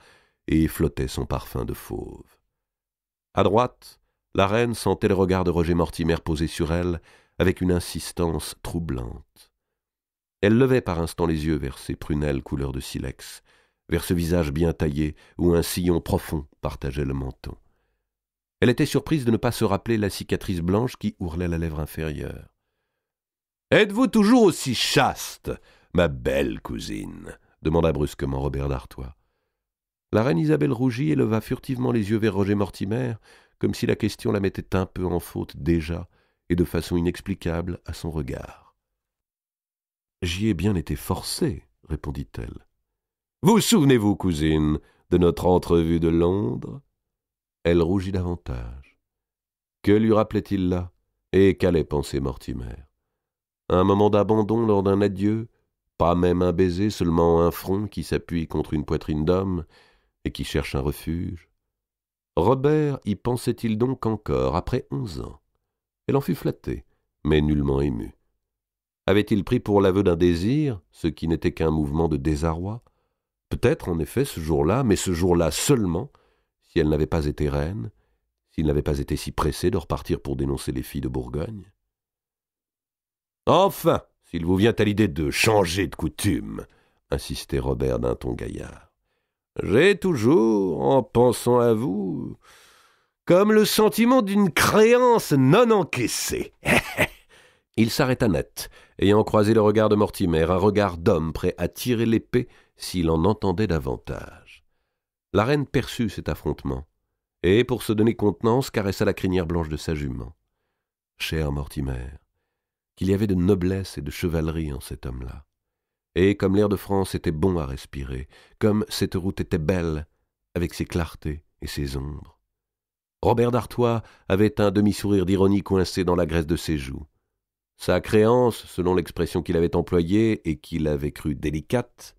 et flottait son parfum de fauve. À droite, la reine sentait le regard de Roger Mortimer posé sur elle, avec une insistance troublante. Elle levait par instants les yeux vers ses prunelles couleur de silex, vers ce visage bien taillé où un sillon profond partageait le menton. Elle était surprise de ne pas se rappeler la cicatrice blanche qui ourlait la lèvre inférieure. « Êtes-vous toujours aussi chaste, ma belle cousine ?» demanda brusquement Robert d'Artois. La reine Isabelle rougit et leva furtivement les yeux vers Roger Mortimer, comme si la question la mettait un peu en faute déjà, et de façon inexplicable à son regard. « J'y ai bien été forcée, » répondit-elle. « Vous souvenez-vous, cousine, de notre entrevue de Londres ?» Elle rougit davantage. Que lui rappelait-il là, et qu'allait penser Mortimer? Un moment d'abandon lors d'un adieu, pas même un baiser, seulement un front qui s'appuie contre une poitrine d'homme et qui cherche un refuge. Robert y pensait-il donc encore, après 11 ans? Elle en fut flattée, mais nullement émue. Avait-il pris pour l'aveu d'un désir, ce qui n'était qu'un mouvement de désarroi? Peut-être, en effet, ce jour-là, mais ce jour-là seulement, si elle n'avait pas été reine, s'il n'avait pas été si pressé de repartir pour dénoncer les filles de Bourgogne. Enfin, s'il vous vient à l'idée de changer de coutume, insistait Robert d'un ton gaillard. J'ai toujours, en pensant à vous, comme le sentiment d'une créance non encaissée. Il s'arrêta net, ayant croisé le regard de Mortimer, un regard d'homme prêt à tirer l'épée s'il en entendait davantage. La reine perçut cet affrontement, et, pour se donner contenance, caressa la crinière blanche de sa jument. Cher Mortimer, qu'il y avait de noblesse et de chevalerie en cet homme-là. Et comme l'air de France était bon à respirer, comme cette route était belle, avec ses clartés et ses ombres. Robert d'Artois avait un demi-sourire d'ironie coincé dans la graisse de ses joues. Sa créance, selon l'expression qu'il avait employée et qu'il avait crue délicate,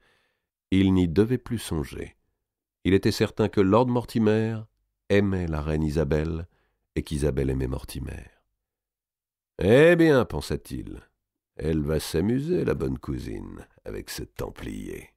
il n'y devait plus songer. Il était certain que Lord Mortimer aimait la reine Isabelle et qu'Isabelle aimait Mortimer. Eh bien, pensa-t-il, elle va s'amuser, la bonne cousine, avec ce Templier.